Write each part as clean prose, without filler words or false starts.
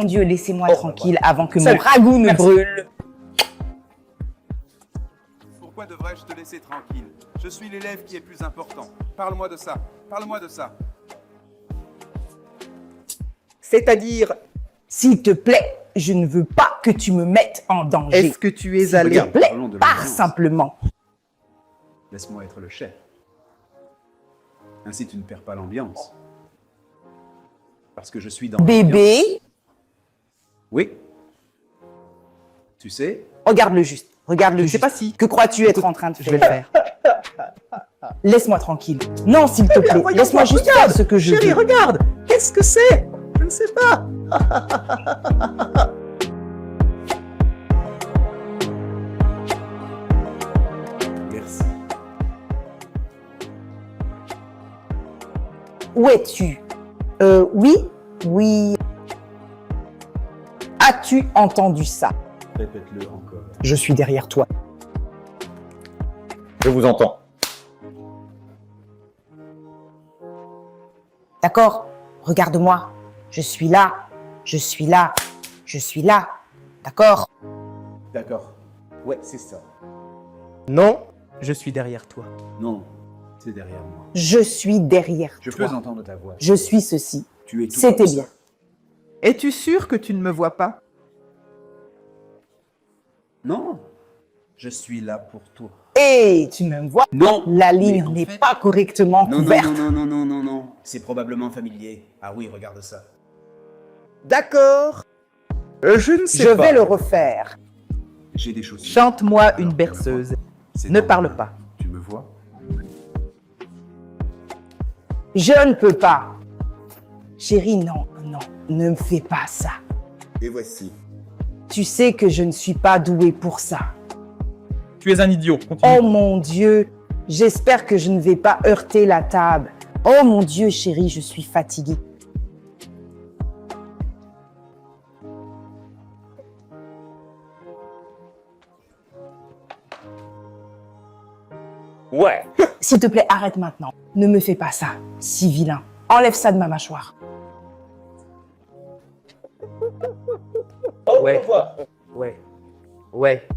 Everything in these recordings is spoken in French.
mon Dieu, laissez-moi tranquille avant que mon Salut. ragoût ne Merci. brûle. Pourquoi devrais-je te laisser tranquille? Je suis l'élève qui est plus important. Parle-moi de ça. Parle-moi de ça. C'est-à-dire, S'il te plaît, je ne veux pas que tu me mettes en danger. est-ce que tu es S'il allé... te plaît, parlons de pars l'ambiance. simplement. Laisse-moi être le chef. Ainsi tu ne perds pas l'ambiance. Parce que je suis dans l'ambiance. Bébé, Oui. Tu sais, regarde-le juste. Regarde-le Je juste. sais pas si... Que crois-tu être en train de Je vais faire? le faire. Laisse-moi tranquille. Non, s'il te plaît, Voyons laisse-moi voir, juste regarde, faire ce que je Chérie, veux. regarde. Qu'est-ce que c'est? Je ne sais pas. merci. Où es-tu? Oui, oui. As-tu entendu ça? Répète-le encore. Je suis derrière toi. Je vous entends. D'accord? Regarde-moi. Je suis là. Je suis là. Je suis là. D'accord? D'accord. Ouais, c'est ça. Non, je suis derrière toi. Non, c'est derrière moi. Je suis derrière Je toi. peux entendre ta voix. Je suis ceci. Tu es tout C'était comme ça. bien. Es-tu sûr que tu ne me vois pas? Non. Je suis là pour toi. Et tu me vois? Non. La ligne Mais en n'est fait- pas correctement Non, non, couverte. non, non, non, non, non, non. C'est probablement familier. Ah oui, regarde ça. D'accord. Je ne sais Je pas. vais le refaire. J'ai des chaussures. Chante-moi Alors, une berceuse. c'est Ne dans parle ma main. pas. Tu me vois? Je ne peux pas. Chérie, non, non, ne me fais pas ça. Et voici. Tu sais que je ne suis pas douée pour ça. Tu es un idiot. Continue. Oh mon Dieu, j'espère que je ne vais pas heurter la table. Oh mon Dieu, chérie, je suis fatiguée. Ouais. S'il te plaît, arrête maintenant. Ne me fais pas ça, si vilain. Enlève ça de ma mâchoire. Ouais. Ouais. Ouais.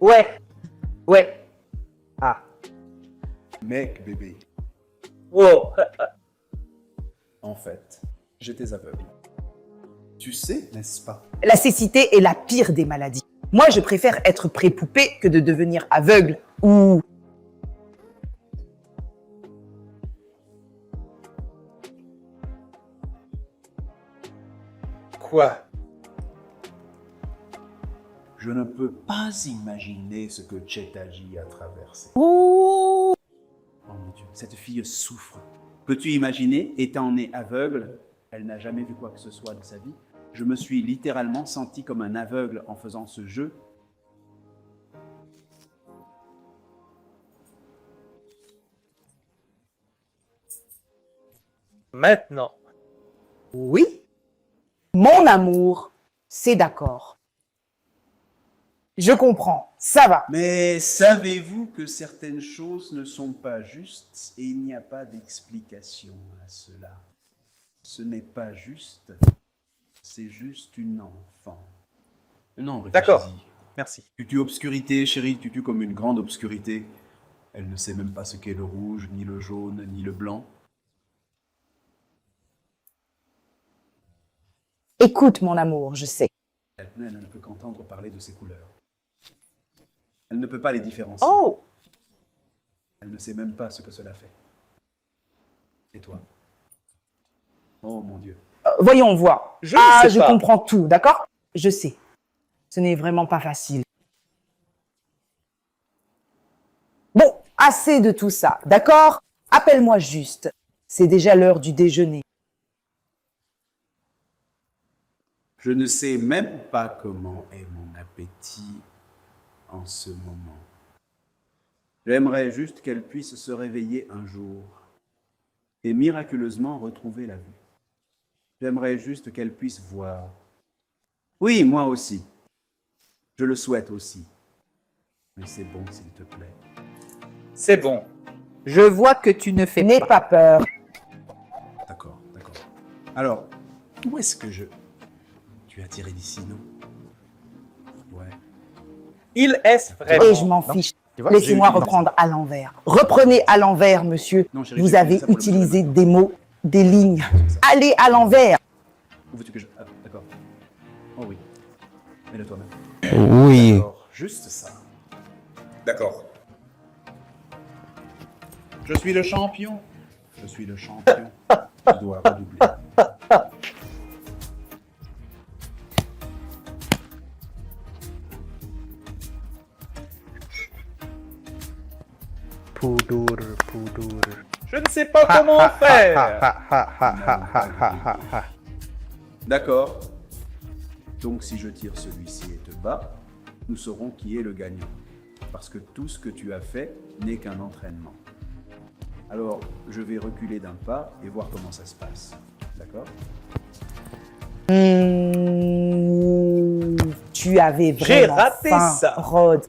Ouais. Ouais. Ah. Mec, bébé. Wow. En fait, j'étais aveugle. Tu sais, n'est-ce pas? La cécité est la pire des maladies. Moi, je préfère être pré-poupée que de devenir aveugle ou... Quoi? Je ne peux pas imaginer ce que Chetaji a traversé. Ouh. Oh mon Dieu, cette fille souffre. Peux-tu imaginer, étant née aveugle, elle n'a jamais vu quoi que ce soit de sa vie. Je me suis littéralement senti comme un aveugle en faisant ce jeu. Maintenant. Oui. Mon amour, c'est d'accord. Je comprends, ça va. Mais savez-vous que certaines choses ne sont pas justes et il n'y a pas d'explication à cela? Ce n'est pas juste, c'est juste une enfant. Non, D'accord. réfléchis-y. Merci. Tutu obscurité, chérie, tutu comme une grande obscurité. Elle ne sait même pas ce qu'est le rouge, ni le jaune, ni le blanc. Écoute, mon amour, je sais. Elle ne peut qu'entendre parler de ces couleurs. Elle ne peut pas les différencier. Oh, Elle ne sait même pas ce que cela fait. Et toi? Oh mon Dieu. voyons voir. Je ne sais je pas. comprends tout, d'accord? Je sais. Ce n'est vraiment pas facile. Bon, assez de tout ça, d'accord? Appelle-moi juste. C'est déjà l'heure du déjeuner. Je ne sais même pas comment est mon appétit en ce moment. J'aimerais juste qu'elle puisse se réveiller un jour et miraculeusement retrouver la vue. J'aimerais juste qu'elle puisse voir. Oui, moi aussi. Je le souhaite aussi. Mais c'est bon, s'il te plaît. C'est bon. Je vois que tu ne fais N'aie pas. pas peur. D'accord, d'accord. Alors, où est-ce que je... Tu as tiré d'ici, non? Ouais. Il est vraiment. Et je m'en fiche. Tu vois, Laissez-moi j'ai eu- reprendre à l'envers. Reprenez à l'envers, monsieur. Non, chérie, Vous j'ai avez fait ça pour le utilisé moment. des mots, des lignes. Allez à l'envers. Où veux-tu que je... Ah, d'accord. Oh oui. Mets-le toi-même. Oui. D'accord, juste ça. D'accord. Je suis le champion. Je suis le champion. Tu dois redoubler. Poudour, poudour. Je ne sais pas comment faire. D'accord. Donc si je tire celui-ci et te bats, nous saurons qui est le gagnant. Parce que tout ce que tu as fait n'est qu'un entraînement. Alors, je vais reculer d'un pas et voir comment ça se passe. D'accord? Tu avais J'ai vraiment raté faim, ça. Rod.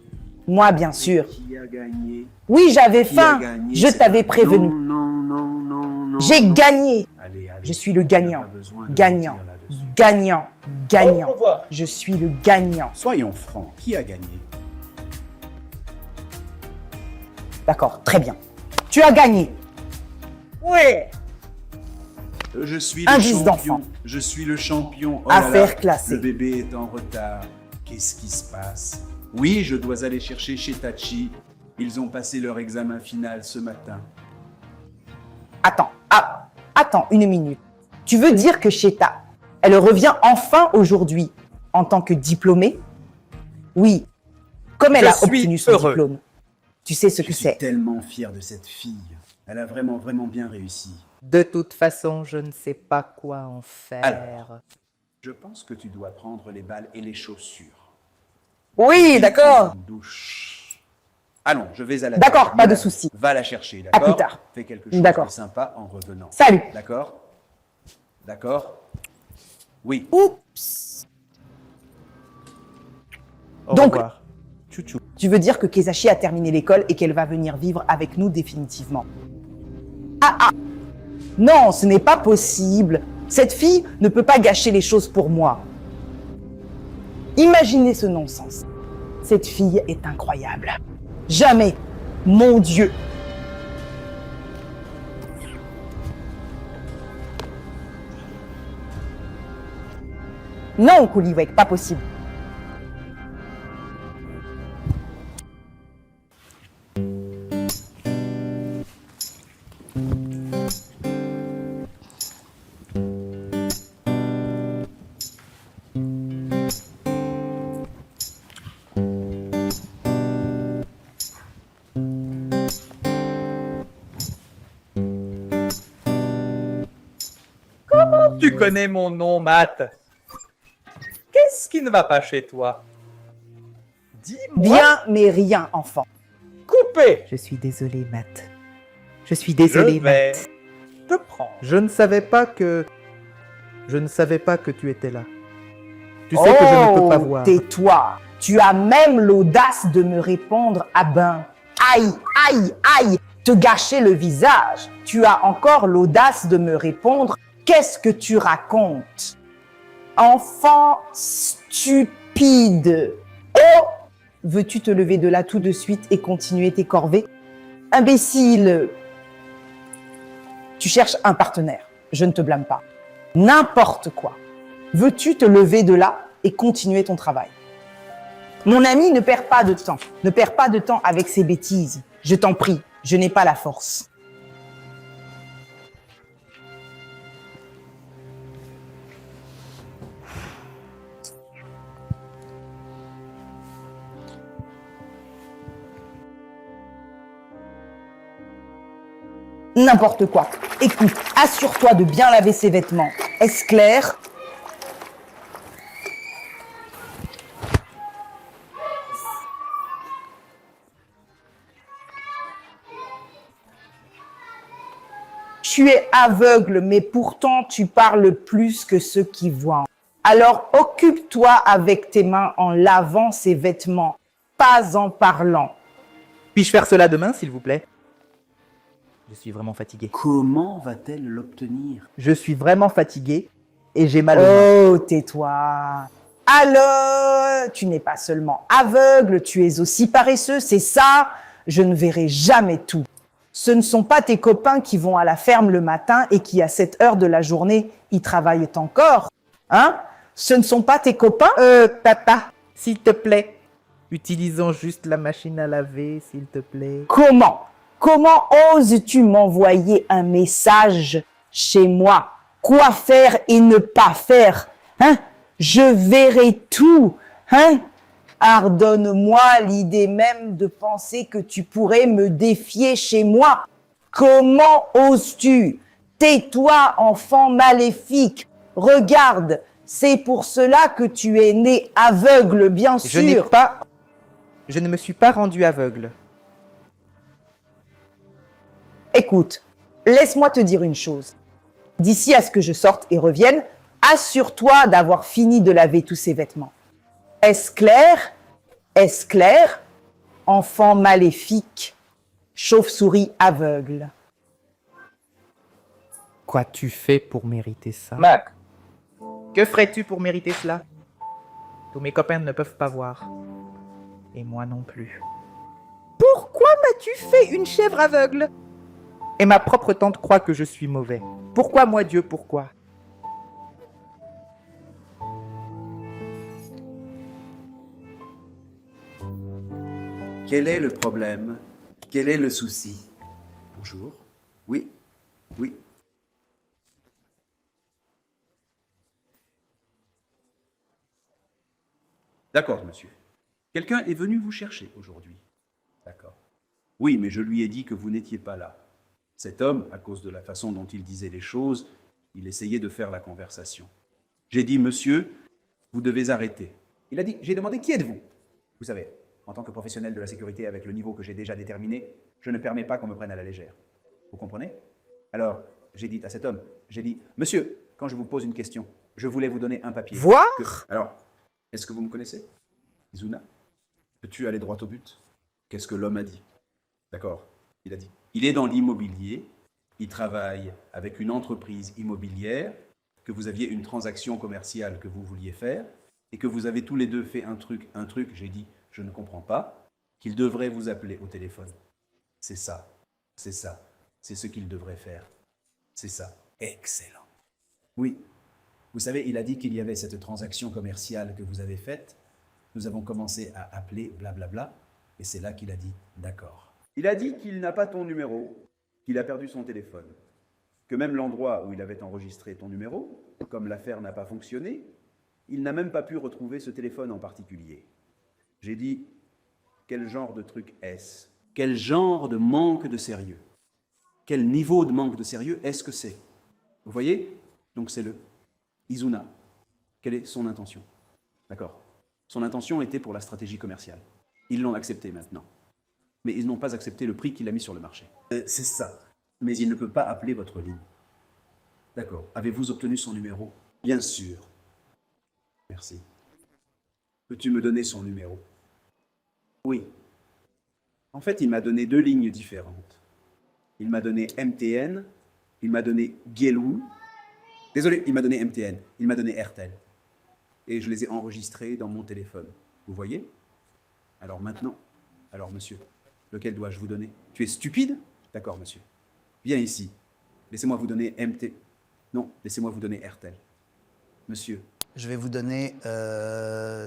Moi, bien sûr. Qui a gagné? Oui, j'avais Qui a faim. gagné? Je C'est t'avais pas- prévenu. Non. J'ai gagné. Allez. Je suis le gagnant. On n'a pas besoin de Gagnant. mentir là-dessus. Gagnant. Au Gagnant. revoir. Je suis le gagnant. Soyons francs. Qui a gagné? D'accord, très bien. Tu as gagné. Ouais. Je suis le Indice champion. d'enfant. Je suis le champion. Oh là Affaire là, classée. Le bébé est en retard. Qu'est-ce qui se passe? Oui, je dois aller chercher chez Tachi. Ils ont passé leur examen final ce matin. Attends une minute. Tu veux dire que Sheta, elle revient enfin aujourd'hui en tant que diplômée? Oui, comme elle Je a suis obtenu son heureux. diplôme. Tu sais ce Je que suis c'est. tellement fier de cette fille. Elle a vraiment bien réussi. De toute façon, je ne sais pas quoi en faire. Alors. Je pense que tu dois prendre les balles et les chaussures. Oui, Et d'accord. une douche. Allons, je vais à la D'accord, douche. pas de souci. Va la chercher, À d'accord? plus tard. Fais quelque chose D'accord. de sympa en revenant. Salut. D'accord? D'accord? Oui. Oups. Au Donc- revoir. Chouchou. Tu veux dire que Kezashi a terminé l'école et qu'elle va venir vivre avec nous définitivement? Ah. Non, ce n'est pas possible. Cette fille ne peut pas gâcher les choses pour moi. Imaginez ce non-sens. Cette fille est incroyable. Jamais. Mon Dieu. Non, Kuliwek, pas possible. Tu connais mon nom, Matt. Qu'est-ce qui ne va pas chez toi? Dis-moi. Bien, mais rien, enfant. Coupé. Je suis désolé, Matt. Je suis Je désolé, vais Matt. te prendre. Je ne savais pas que tu étais là. Tu sais que je ne peux pas voir. Tais-toi. Tu as même l'audace de me répondre à ben. Aïe, aïe, aïe, te gâcher le visage. Tu as encore l'audace de me répondre. Qu'est-ce que tu racontes? Enfant stupide. Oh, veux-tu te lever de là tout de suite et continuer tes corvées? Imbécile. Tu cherches un partenaire. Je ne te blâme pas. N'importe quoi. Veux-tu te lever de là et continuer ton travail? Mon ami, ne perds pas de temps. Ne perds pas de temps avec ces bêtises. Je t'en prie, je n'ai pas la force. N'importe quoi. Écoute, assure-toi de bien laver ses vêtements. Est-ce clair? Tu es aveugle, mais pourtant tu parles plus que ceux qui voient. Alors occupe-toi avec tes mains en lavant ses vêtements, pas en parlant. Puis-je faire cela demain, s'il vous plaît? Je suis vraiment fatigué. Comment va-t-elle l'obtenir? Je suis vraiment fatigué Et j'ai mal aux mains. Oh, tais-toi. Alors, tu n'es pas seulement aveugle, tu es aussi paresseux, c'est ça? Je ne verrai jamais tout. Ce ne sont pas tes copains qui vont à la ferme le matin et qui, à cette heure de la journée, y travaillent encore. Hein? Ce ne sont pas tes copains? Tata, s'il te plaît, utilisons juste la machine à laver, s'il te plaît. Comment oses-tu m'envoyer un message chez moi? Quoi faire et ne pas faire? Hein? Je verrai tout. Hein? Pardonne-moi l'idée même de penser que tu pourrais me défier chez moi. Comment oses-tu? Tais-toi, enfant maléfique. Regarde, c'est pour cela que tu es né aveugle, bien sûr. Je ne me suis pas rendu aveugle. Écoute, laisse-moi te dire une chose. D'ici à ce que je sorte et revienne, assure-toi d'avoir fini de laver tous ces vêtements. Est-ce clair? Est-ce clair? Enfant maléfique, chauve-souris aveugle. Qu'as-tu fait pour mériter ça? Mac, Que ferais-tu pour mériter cela? Tous mes copains ne peuvent pas voir. Et moi non plus. Pourquoi m'as-tu fait une chèvre aveugle? Et ma propre tante croit que je suis mauvais. Pourquoi moi, Dieu, pourquoi? Quel est le problème? Quel est le souci? Bonjour. Oui, oui. D'accord, monsieur. Quelqu'un est venu vous chercher aujourd'hui. D'accord. Oui, mais je lui ai dit que vous n'étiez pas là. Cet homme, à cause de la façon dont il disait les choses, il essayait de faire la conversation. J'ai dit, monsieur, vous devez arrêter. Il a dit, j'ai demandé, qui êtes-vous? Vous savez, en tant que professionnel de la sécurité avec le niveau que j'ai déjà déterminé, je ne permets pas qu'on me prenne à la légère. Vous comprenez? Alors, j'ai dit à cet homme, j'ai dit, monsieur, quand je vous pose une question, je voulais vous donner un papier. Voir? Alors, est-ce que vous me connaissez? Izuna? Peux-tu aller droit au but? Qu'est-ce que l'homme a dit? D'accord, il a dit. Il est dans l'immobilier, il travaille avec une entreprise immobilière, que vous aviez une transaction commerciale que vous vouliez faire, et que vous avez tous les deux fait un truc, j'ai dit, je ne comprends pas, qu'il devrait vous appeler au téléphone. C'est ça, c'est ce qu'il devrait faire. C'est ça. Excellent. Oui, vous savez, il a dit qu'il y avait cette transaction commerciale que vous avez faite. Nous avons commencé à appeler, blablabla, et c'est là qu'il a dit, d'accord. Il a dit qu'il n'a pas ton numéro, qu'il a perdu son téléphone, que même l'endroit où il avait enregistré ton numéro, comme l'affaire n'a pas fonctionné, il n'a même pas pu retrouver ce téléphone en particulier. J'ai dit, quel genre de truc est-ce? Quel genre de manque de sérieux? Quel niveau de manque de sérieux est-ce que c'est? Vous voyez? Donc c'est le Izuna. Quelle est son intention? D'accord. Son intention était pour la stratégie commerciale. Ils l'ont accepté maintenant. Mais ils n'ont pas accepté le prix qu'il a mis sur le marché. C'est ça. Mais il ne peut pas appeler votre ligne. D'accord. Avez-vous obtenu son numéro? Bien sûr. Merci. Peux-tu me donner son numéro? Oui. En fait, il m'a donné deux lignes différentes. Il m'a donné MTN, il m'a donné Gielou. Désolé, il m'a donné MTN, il m'a donné Airtel. Et je les ai enregistrés dans mon téléphone. Vous voyez? Alors maintenant, monsieur, lequel dois-je vous donner? Tu es stupide? D'accord, monsieur. Viens ici. Laissez-moi vous donner MT. Non, laissez-moi vous donner Airtel. Monsieur. Je vais vous donner...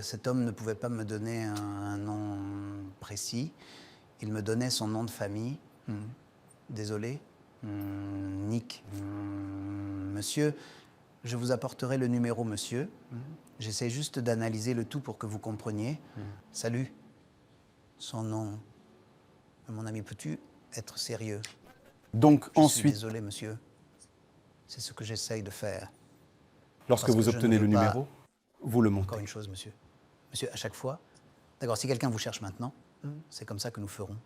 cet homme ne pouvait pas me donner un nom précis. Il me donnait son nom de famille. Désolé. Nick. Monsieur, je vous apporterai le numéro, monsieur. J'essaie juste d'analyser le tout pour que vous compreniez. Salut. Son nom. Mon ami, peux-tu être sérieux? Donc Je suis ensuite, désolé, monsieur. C'est ce que j'essaye de faire. lorsque parce vous que je obtenez ne le veux pas- numéro, vous le montez. Encore une chose, monsieur. Monsieur, à chaque fois... D'accord, si quelqu'un vous cherche maintenant, c'est comme ça que nous ferons.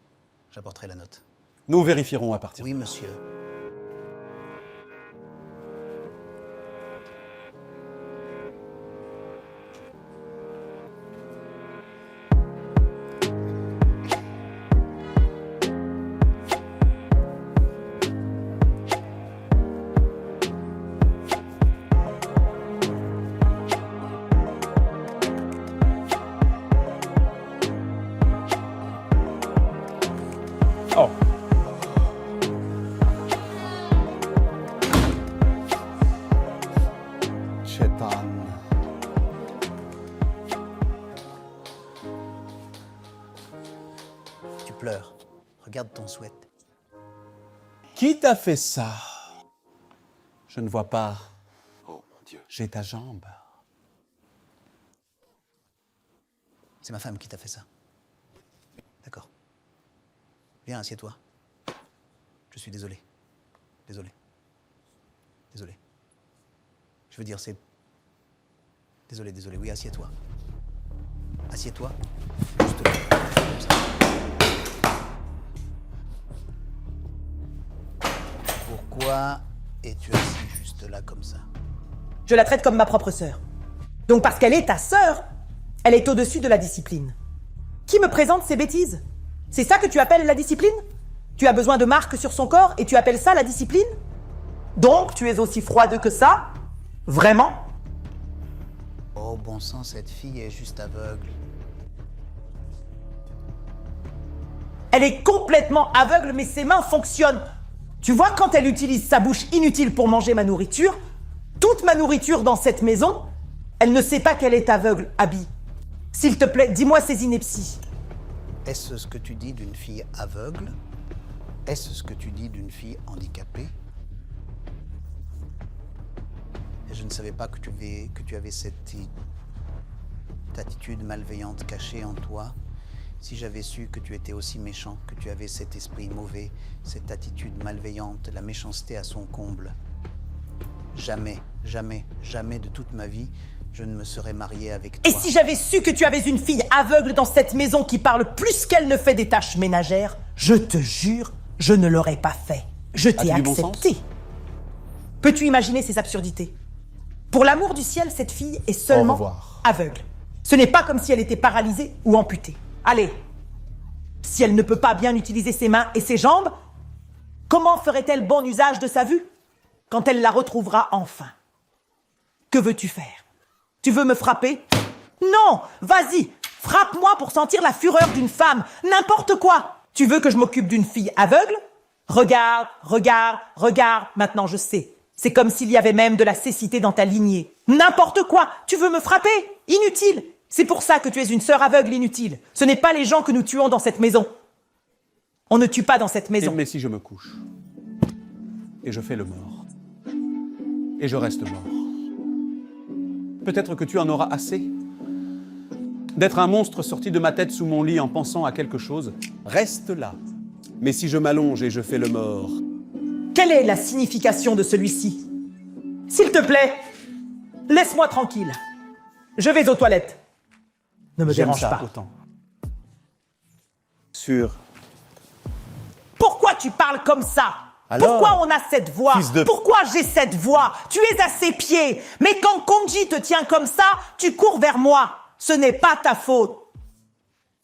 J'apporterai la note. Nous vérifierons à partir. Oui, monsieur. pleures. Regarde ton sweat. Qui t'a fait ça? Je ne vois pas. Oh mon Dieu. J'ai ta jambe. C'est ma femme qui t'a fait ça. D'accord. Viens, assieds-toi. Je suis désolé. Désolé. Désolé. Je veux dire, c'est... Désolé, désolé. Oui, assieds-toi. Assieds-toi. Juste là. Comme ça. Pourquoi es-tu assis juste là comme ça? Je la traite comme ma propre sœur. Donc parce qu'elle est ta sœur, elle est au-dessus de la discipline. Qui me présente ces bêtises? C'est ça que tu appelles la discipline? Tu as besoin de marques sur son corps et tu appelles ça la discipline? Donc tu es aussi froide que ça? Vraiment? Oh, bon sang, cette fille est juste aveugle. Elle est complètement aveugle, mais ses mains fonctionnent. Tu vois, quand elle utilise sa bouche inutile pour manger ma nourriture, toute ma nourriture dans cette maison, elle ne sait pas qu'elle est aveugle, Abby. S'il te plaît, dis-moi ces inepties. Est-ce ce que tu dis d'une fille aveugle? Est-ce ce que tu dis d'une fille handicapée? Et je ne savais pas que tu avais cette attitude malveillante cachée en toi. Si j'avais su que tu étais aussi méchant, que tu avais cet esprit mauvais, cette attitude malveillante, la méchanceté à son comble, jamais, jamais, jamais de toute ma vie, je ne me serais marié avec toi. Et si j'avais su que tu avais une fille aveugle dans cette maison qui parle plus qu'elle ne fait des tâches ménagères, je te jure, je ne l'aurais pas fait. Je t'ai As-tu du bon accepté. Peux-tu imaginer ces absurdités? Pour l'amour du ciel, cette fille est seulement Au revoir. aveugle. Ce n'est pas comme si elle était paralysée ou amputée. Allez, si elle ne peut pas bien utiliser ses mains et ses jambes, comment ferait-elle bon usage de sa vue quand elle la retrouvera enfin? Que veux-tu faire? Tu veux me frapper? Non, vas-y, frappe-moi pour sentir la fureur d'une femme, n'importe quoi. Tu veux que je m'occupe d'une fille aveugle? Regarde, regarde, regarde, maintenant je sais. C'est comme s'il y avait même de la cécité dans ta lignée. N'importe quoi, tu veux me frapper? Inutile. C'est pour ça que tu es une sœur aveugle inutile. Ce n'est pas les gens que nous tuons dans cette maison. On ne tue pas dans cette maison. Mais si je me couche, et je fais le mort, et je reste mort, peut-être que tu en auras assez d'être un monstre sorti de ma tête sous mon lit en pensant à quelque chose. Reste là. Mais si je m'allonge et je fais le mort, Quelle est la signification de celui-ci? S'il te plaît, laisse-moi tranquille. Je vais aux toilettes. Ne me j'aime dérange ça pas. autant. Sûr. Pourquoi tu parles comme ça? Alors, pourquoi on a cette voix? fils de- Pourquoi j'ai cette voix? Tu es à ses pieds. Mais quand Konji te tient comme ça, tu cours vers moi. Ce n'est pas ta faute.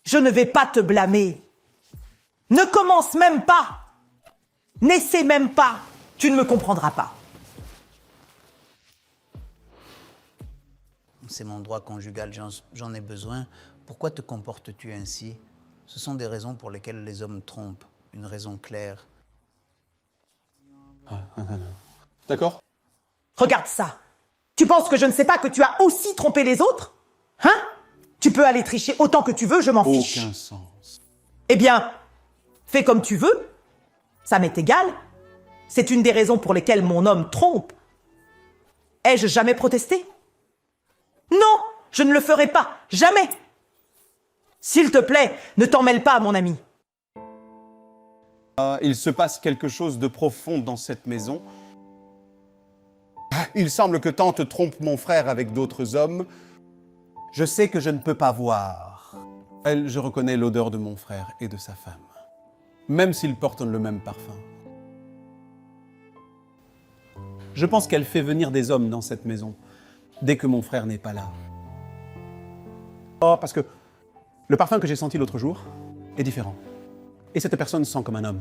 Je ne vais pas te blâmer. Ne commence même pas. N'essaie même pas. Tu ne me comprendras pas. C'est mon droit conjugal, j'en ai besoin. Pourquoi te comportes-tu ainsi? Ce sont des raisons pour lesquelles les hommes trompent. Une raison claire. D'accord? Regarde ça. Tu penses que je ne sais pas que tu as aussi trompé les autres? Hein? Tu peux aller tricher autant que tu veux, je m'en fiche. Aucun sens. Eh bien, fais comme tu veux. Ça m'est égal. C'est une des raisons pour lesquelles mon homme trompe. Ai-je jamais protesté? Non, je ne le ferai pas. Jamais. S'il te plaît, ne t'en mêle pas, mon ami. Il se passe quelque chose de profond dans cette maison. Il semble que tante trompe mon frère avec d'autres hommes. Je sais que je ne peux pas voir. Je reconnais l'odeur de mon frère et de sa femme, même s'ils portent le même parfum. Je pense qu'elle fait venir des hommes dans cette maison, dès que mon frère n'est pas là. Oh, parce que le parfum que j'ai senti l'autre jour est différent. Et cette personne sent comme un homme,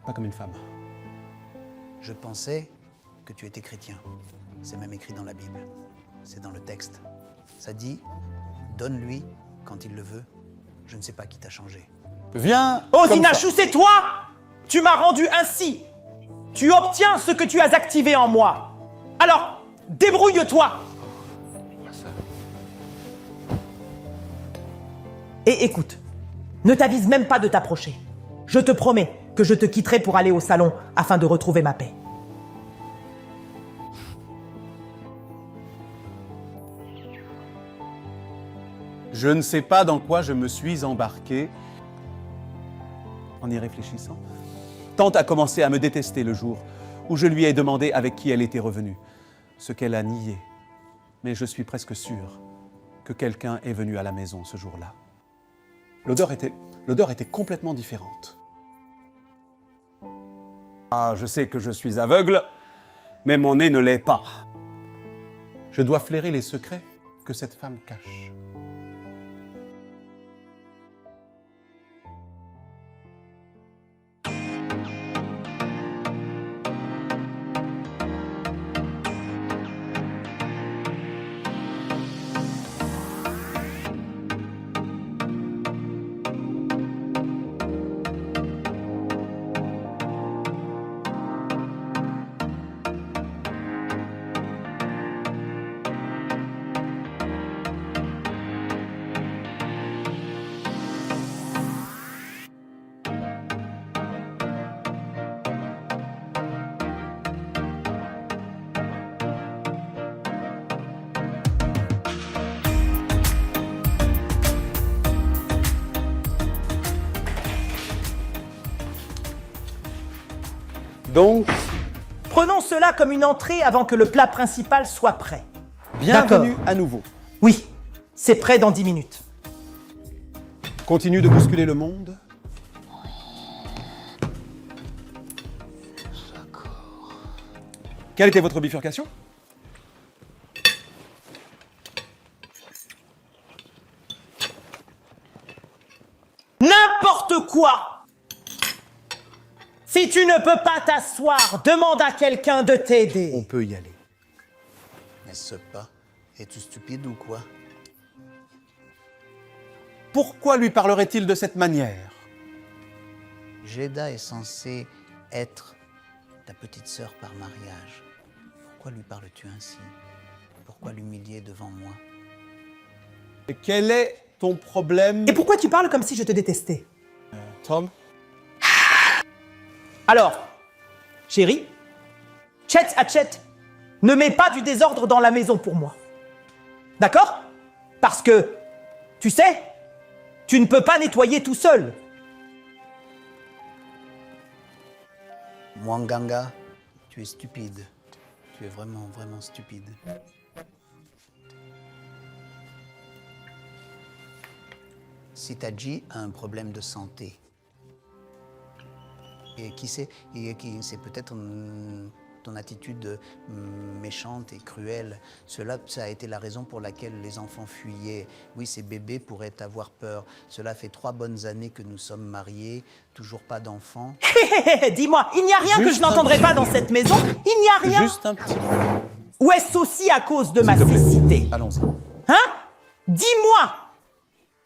pas comme une femme. Je pensais que tu étais chrétien. C'est même écrit dans la Bible. C'est dans le texte. Ça dit, donne-lui quand il le veut. Je ne sais pas qui t'a changé. Viens. Oh, comme Zinachou, c'est toi! Tu m'as rendu ainsi. Tu obtiens ce que tu as activé en moi. Alors, débrouille-toi. Et écoute, Ne t'avise même pas de t'approcher. Je te promets que je te quitterai pour aller au salon afin de retrouver ma paix. Je ne sais pas dans quoi je me suis embarqué en y réfléchissant. Tante a commencé à me détester le jour où je lui ai demandé avec qui elle était revenue, ce qu'elle a nié. Mais je suis presque sûr que quelqu'un est venu à la maison ce jour-là. L'odeur était complètement différente. Ah, je sais que je suis aveugle, mais mon nez ne l'est pas. Je dois flairer les secrets que cette femme cache. Donc, Prenons cela comme une entrée avant que le plat principal soit prêt. bienvenue à nouveau. Oui, c'est prêt dans 10 minutes. Continue de bousculer le monde. Quelle était votre bifurcation? N'importe quoi! Si tu ne peux pas t'asseoir, demande à quelqu'un de t'aider. On peut y aller. N'est-ce pas? Es-tu stupide ou quoi? Pourquoi lui parlerait-il de cette manière? Jeda est censée être ta petite sœur par mariage. Pourquoi lui parles-tu ainsi? Pourquoi l'humilier devant moi? Et quel est ton problème, Et pourquoi tu parles comme si je te détestais? Tom? Alors, chérie, Chet Hatchet, ne mets pas du désordre dans la maison pour moi. D'accord? Parce que, tu sais, tu ne peux pas nettoyer tout seul. Mwanganga, tu es stupide. Tu es vraiment, vraiment stupide. Sitaji a un problème de santé. Et qui sait, c'est peut-être ton attitude méchante et cruelle. Ça a été la raison pour laquelle les enfants fuyaient. Oui, ces bébés pourraient avoir peur. Cela fait 3 bonnes années que nous sommes mariés, toujours pas d'enfants. Dis-moi, il n'y a rien que je n'entendrai pas dans cette maison? Il n'y a rien? Juste un petit peu. Ou est-ce aussi à cause de ma S'il te plaît. cécité? Allons-y. Hein? Dis-moi!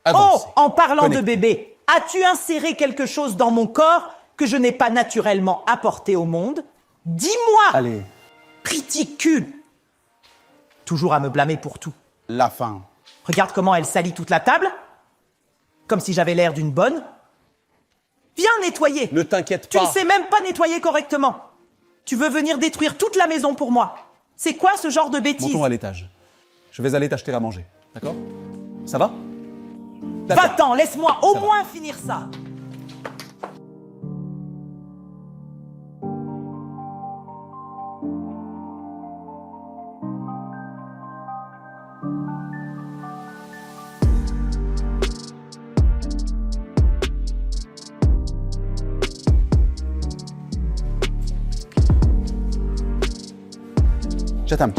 Avancez. Oh, en parlant de Connectez. bébé, as-tu inséré quelque chose dans mon corps que je n'ai pas naturellement apporté au monde? Dis-moi! Allez, Ridicule! Toujours à me blâmer pour tout. la fin. Regarde comment elle salit toute la table. Comme si j'avais l'air d'une bonne. Viens nettoyer. Ne t'inquiète Tu pas. ne sais même pas nettoyer correctement. Tu veux venir détruire toute la maison pour moi. C'est quoi ce genre de bêtises? Montons à l'étage. Je vais aller t'acheter à manger. D'accord? Ça va? D'accord. Va-t'en, laisse-moi au Ça va. moins finir ça. Chatham.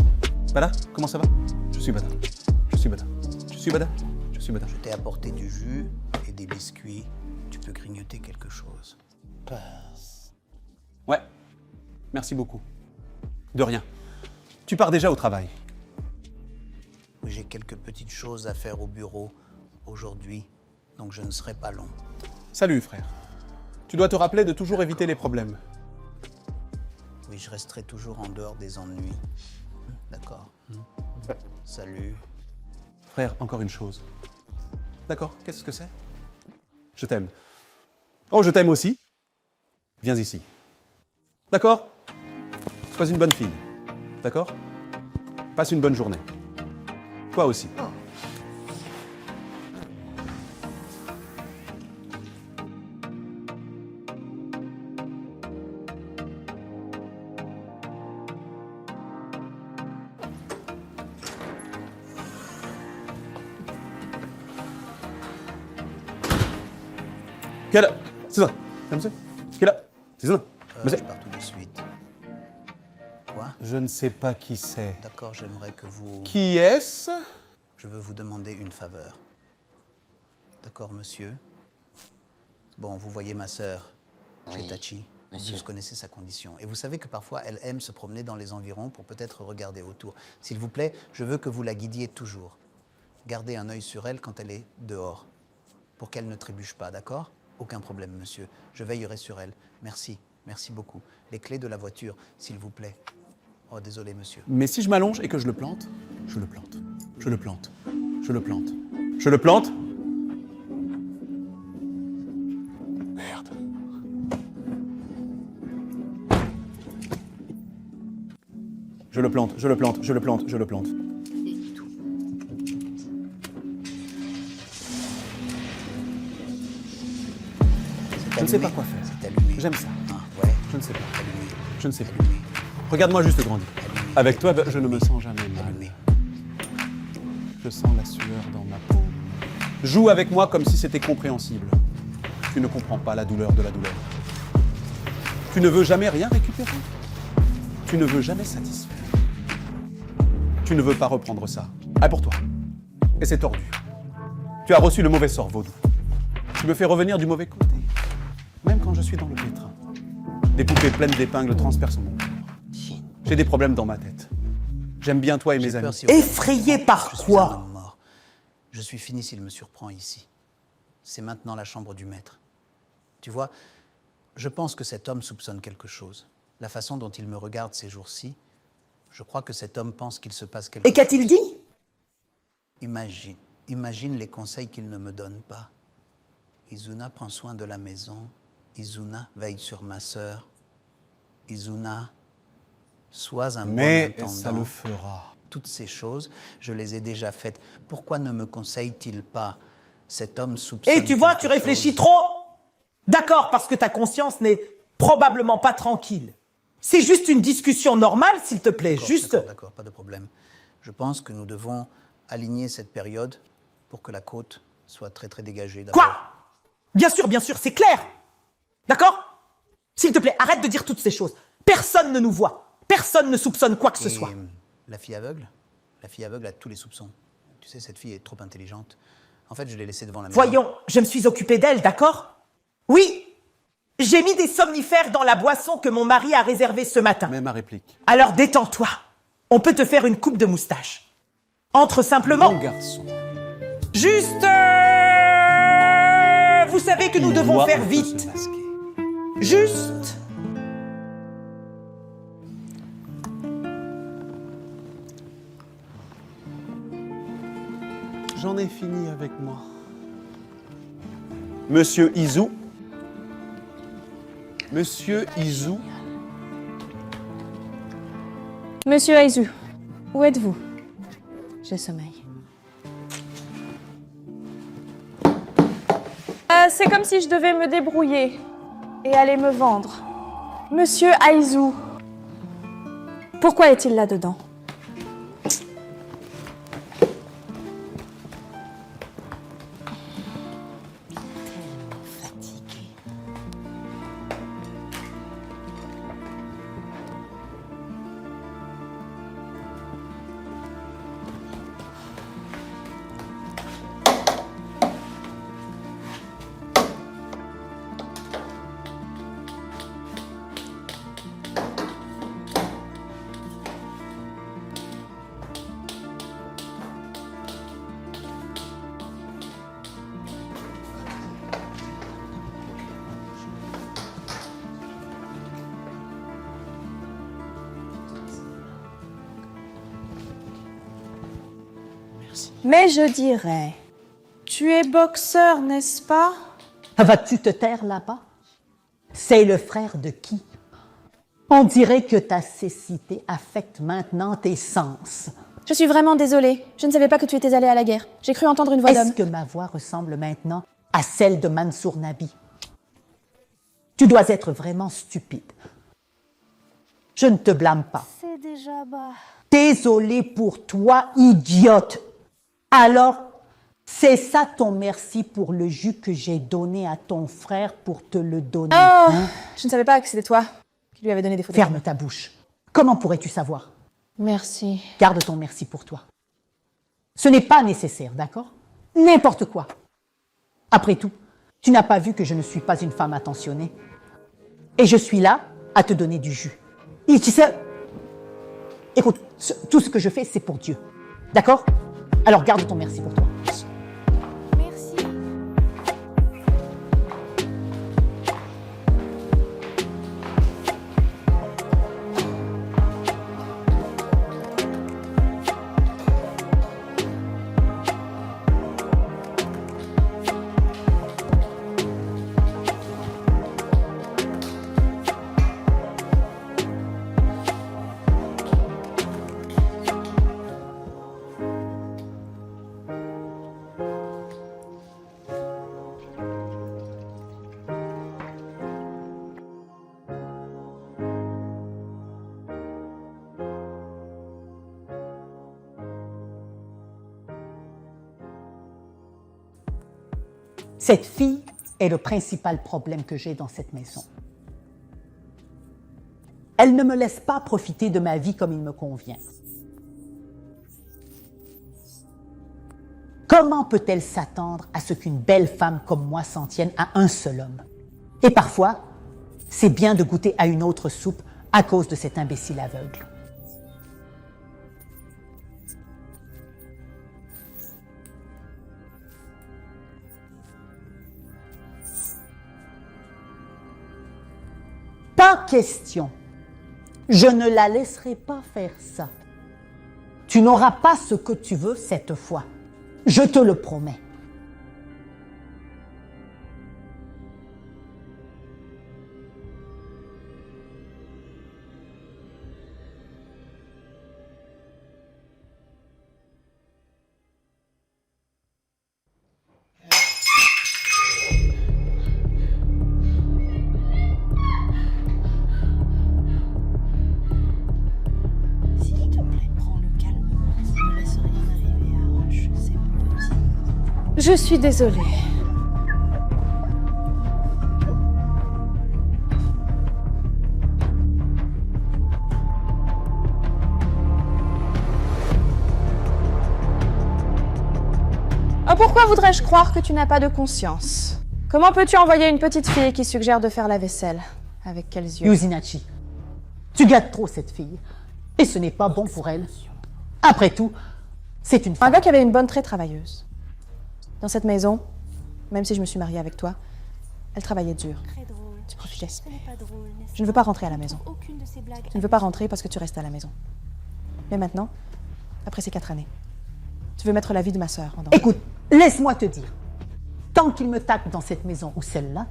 Bada, comment ça va? Je suis Bada. Je suis Bada. Je suis Bada. Je suis Bada. Je t'ai apporté du jus et des biscuits. Tu peux grignoter quelque chose. Ouais. Merci beaucoup. De rien. Tu pars déjà au travail. Oui, j'ai quelques petites choses à faire au bureau aujourd'hui, donc je ne serai pas long. Salut, frère. Tu dois te rappeler de toujours éviter les problèmes. Oui, je resterai toujours en dehors des ennuis. D'accord. Salut. Frère, encore une chose. D'accord, qu'est-ce que c'est? Je t'aime. Oh, je t'aime aussi. Viens ici. D'accord? Sois une bonne fille. D'accord? Passe une bonne journée. Toi aussi. Quelle heure? C'est ça. Monsieur? Quelle heure? C'est ça. Je pars tout de suite. Quoi? Je ne sais pas qui c'est. D'accord, j'aimerais que vous... Qui est-ce? Je veux vous demander une faveur. D'accord, monsieur? Bon, vous voyez ma sœur, chez Tachi. monsieur. Vous connaissez sa condition. Et vous savez que parfois, elle aime se promener dans les environs pour peut-être regarder autour. S'il vous plaît, je veux que vous la guidiez toujours. Gardez un œil sur elle quand elle est dehors, pour qu'elle ne trébuche pas, d'accord? Aucun problème, monsieur. Je veillerai sur elle. Merci, merci beaucoup. Les clés de la voiture, s'il vous plaît. Oh, désolé, monsieur. Mais si je m'allonge et que je le plante, je le plante. Je le plante. Je le plante. Je le plante. Merde. Je le plante, je le plante, je le plante, je le plante. Je ne sais pas quoi faire. C'est allumé. J'aime ça. Ah, ouais. Je ne sais pas. Allumé. Je ne sais pas. Allumé. Regarde-moi juste grandir. Allumé. Avec toi, je ne me sens jamais mal. Allumé. Je sens la sueur dans ma peau. Joue avec moi comme si c'était compréhensible. Tu ne comprends pas la douleur de la douleur. Tu ne veux jamais rien récupérer. Tu ne veux jamais satisfaire. Tu ne veux pas reprendre ça. Ah, pour toi. Et c'est tordu. Tu as reçu le mauvais sort, vaudou. Tu me fais revenir du mauvais côté. Même quand je suis dans le pétrin. Des poupées pleines d'épingles transpercent mon corps. J'ai des problèmes dans ma tête. J'aime bien toi et mes J'ai peur amis. si on- Effrayé par Je suis quoi? un homme mort. Je suis fini s'il me surprend ici. C'est maintenant la chambre du maître. Tu vois, je pense que cet homme soupçonne quelque chose. La façon dont il me regarde ces jours-ci, je crois que cet homme pense qu'il se passe quelque Et chose. qu'a-t-il dit? Imagine les conseils qu'il ne me donne pas. Izuna prend soin de la maison. Izuna veille sur ma sœur. Izuna, sois un Mais bon intendant. ça le fera. Toutes ces choses, je les ai déjà faites. Pourquoi ne me conseille-t-il pas? Cet homme soupçonne. Et tu vois, quelque tu réfléchis chose. trop. D'accord, parce que ta conscience n'est probablement pas tranquille. C'est juste une discussion normale, s'il te plaît. D'accord, Juste. D'accord, pas de problème. Je pense que nous devons aligner cette période pour que la côte soit très très dégagée. d'abord. Quoi? Bien sûr, c'est clair. D'accord? S'il te plaît, arrête de dire toutes ces choses. Personne ne nous voit. Personne ne soupçonne quoi que ce Et soit. la fille aveugle a tous les soupçons. Tu sais, cette fille est trop intelligente. En fait, je l'ai laissée devant la maison. Voyons, je me suis occupée d'elle, d'accord? Oui, j'ai mis des somnifères dans la boisson que mon mari a réservée ce matin. Mais ma réplique. Alors détends-toi. On peut te faire une coupe de moustache. Entre simplement. Bon garçon. Juste. Vous savez que nous Il devons doit faire se vite. masquer. Juste. J'en ai fini avec moi. Monsieur Izu. Monsieur Izu. Monsieur Aizu, où êtes-vous? J'ai sommeil. C'est comme si je devais me débrouiller et aller me vendre. Monsieur Aizu, pourquoi est-il là-dedans? Mais je dirais, tu es boxeur, n'est-ce pas? Vas-tu te taire là-bas? C'est le frère de qui? On dirait que ta cécité affecte maintenant tes sens. Je suis vraiment désolée. Je ne savais pas que tu étais allée à la guerre. J'ai cru entendre une voix d'homme. Est-ce que ma voix ressemble maintenant à celle de Mansour Nabi? Tu dois être vraiment stupide. Je ne te blâme pas. C'est déjà bas. Désolée pour toi, idiote. Alors, c'est ça ton merci pour le jus que j'ai donné à ton frère pour te le donner. Oh, hein? je ne savais pas que c'était toi qui lui avais donné des photos. Ferme ta bouche. Comment pourrais-tu savoir? Merci. Garde ton merci pour toi. Ce n'est pas nécessaire, d'accord? N'importe quoi. Après tout, tu n'as pas vu que je ne suis pas une femme attentionnée. Et je suis là à te donner du jus. Et tu sais, écoute, tout ce que je fais, c'est pour Dieu. D'accord? Alors garde ton merci pour toi. Merci. Cette fille est le principal problème que j'ai dans cette maison. Elle ne me laisse pas profiter de ma vie comme il me convient. Comment peut-elle s'attendre à ce qu'une belle femme comme moi s'en tienne à un seul homme? Et parfois, c'est bien de goûter à une autre soupe à cause de cet imbécile aveugle. Pas question. Je ne la laisserai pas faire ça. Tu n'auras pas ce que tu veux cette fois. Je te le promets. S'il te plaît, prends le calme. Ne laisse rien arriver à Roche, c'est mon petit. Je suis désolée. Oh, pourquoi voudrais-je croire que tu n'as pas de conscience? Comment peux-tu envoyer une petite fille qui suggère de faire la vaisselle? Avec quels yeux? Yuzinachi, tu gâtes trop cette fille. Et ce n'est pas bon pour elle. Après tout, c'est une Un femme. gars qui avait une bonne très travailleuse. Dans cette maison, même si je me suis mariée avec toi, elle travaillait dur. Très drôle. Tu profitais. Ce n'est pas drôle, n'est-ce Je ne veux pas rentrer à la maison. Aucune de ces blagues. Tu ne veux pas rentrer parce que tu restes à la maison. Mais maintenant, après ces 4 années, tu veux mettre la vie de ma sœur en danger. Écoute, laisse-moi te dire. Tant qu'il me tape dans cette maison ou celle-là,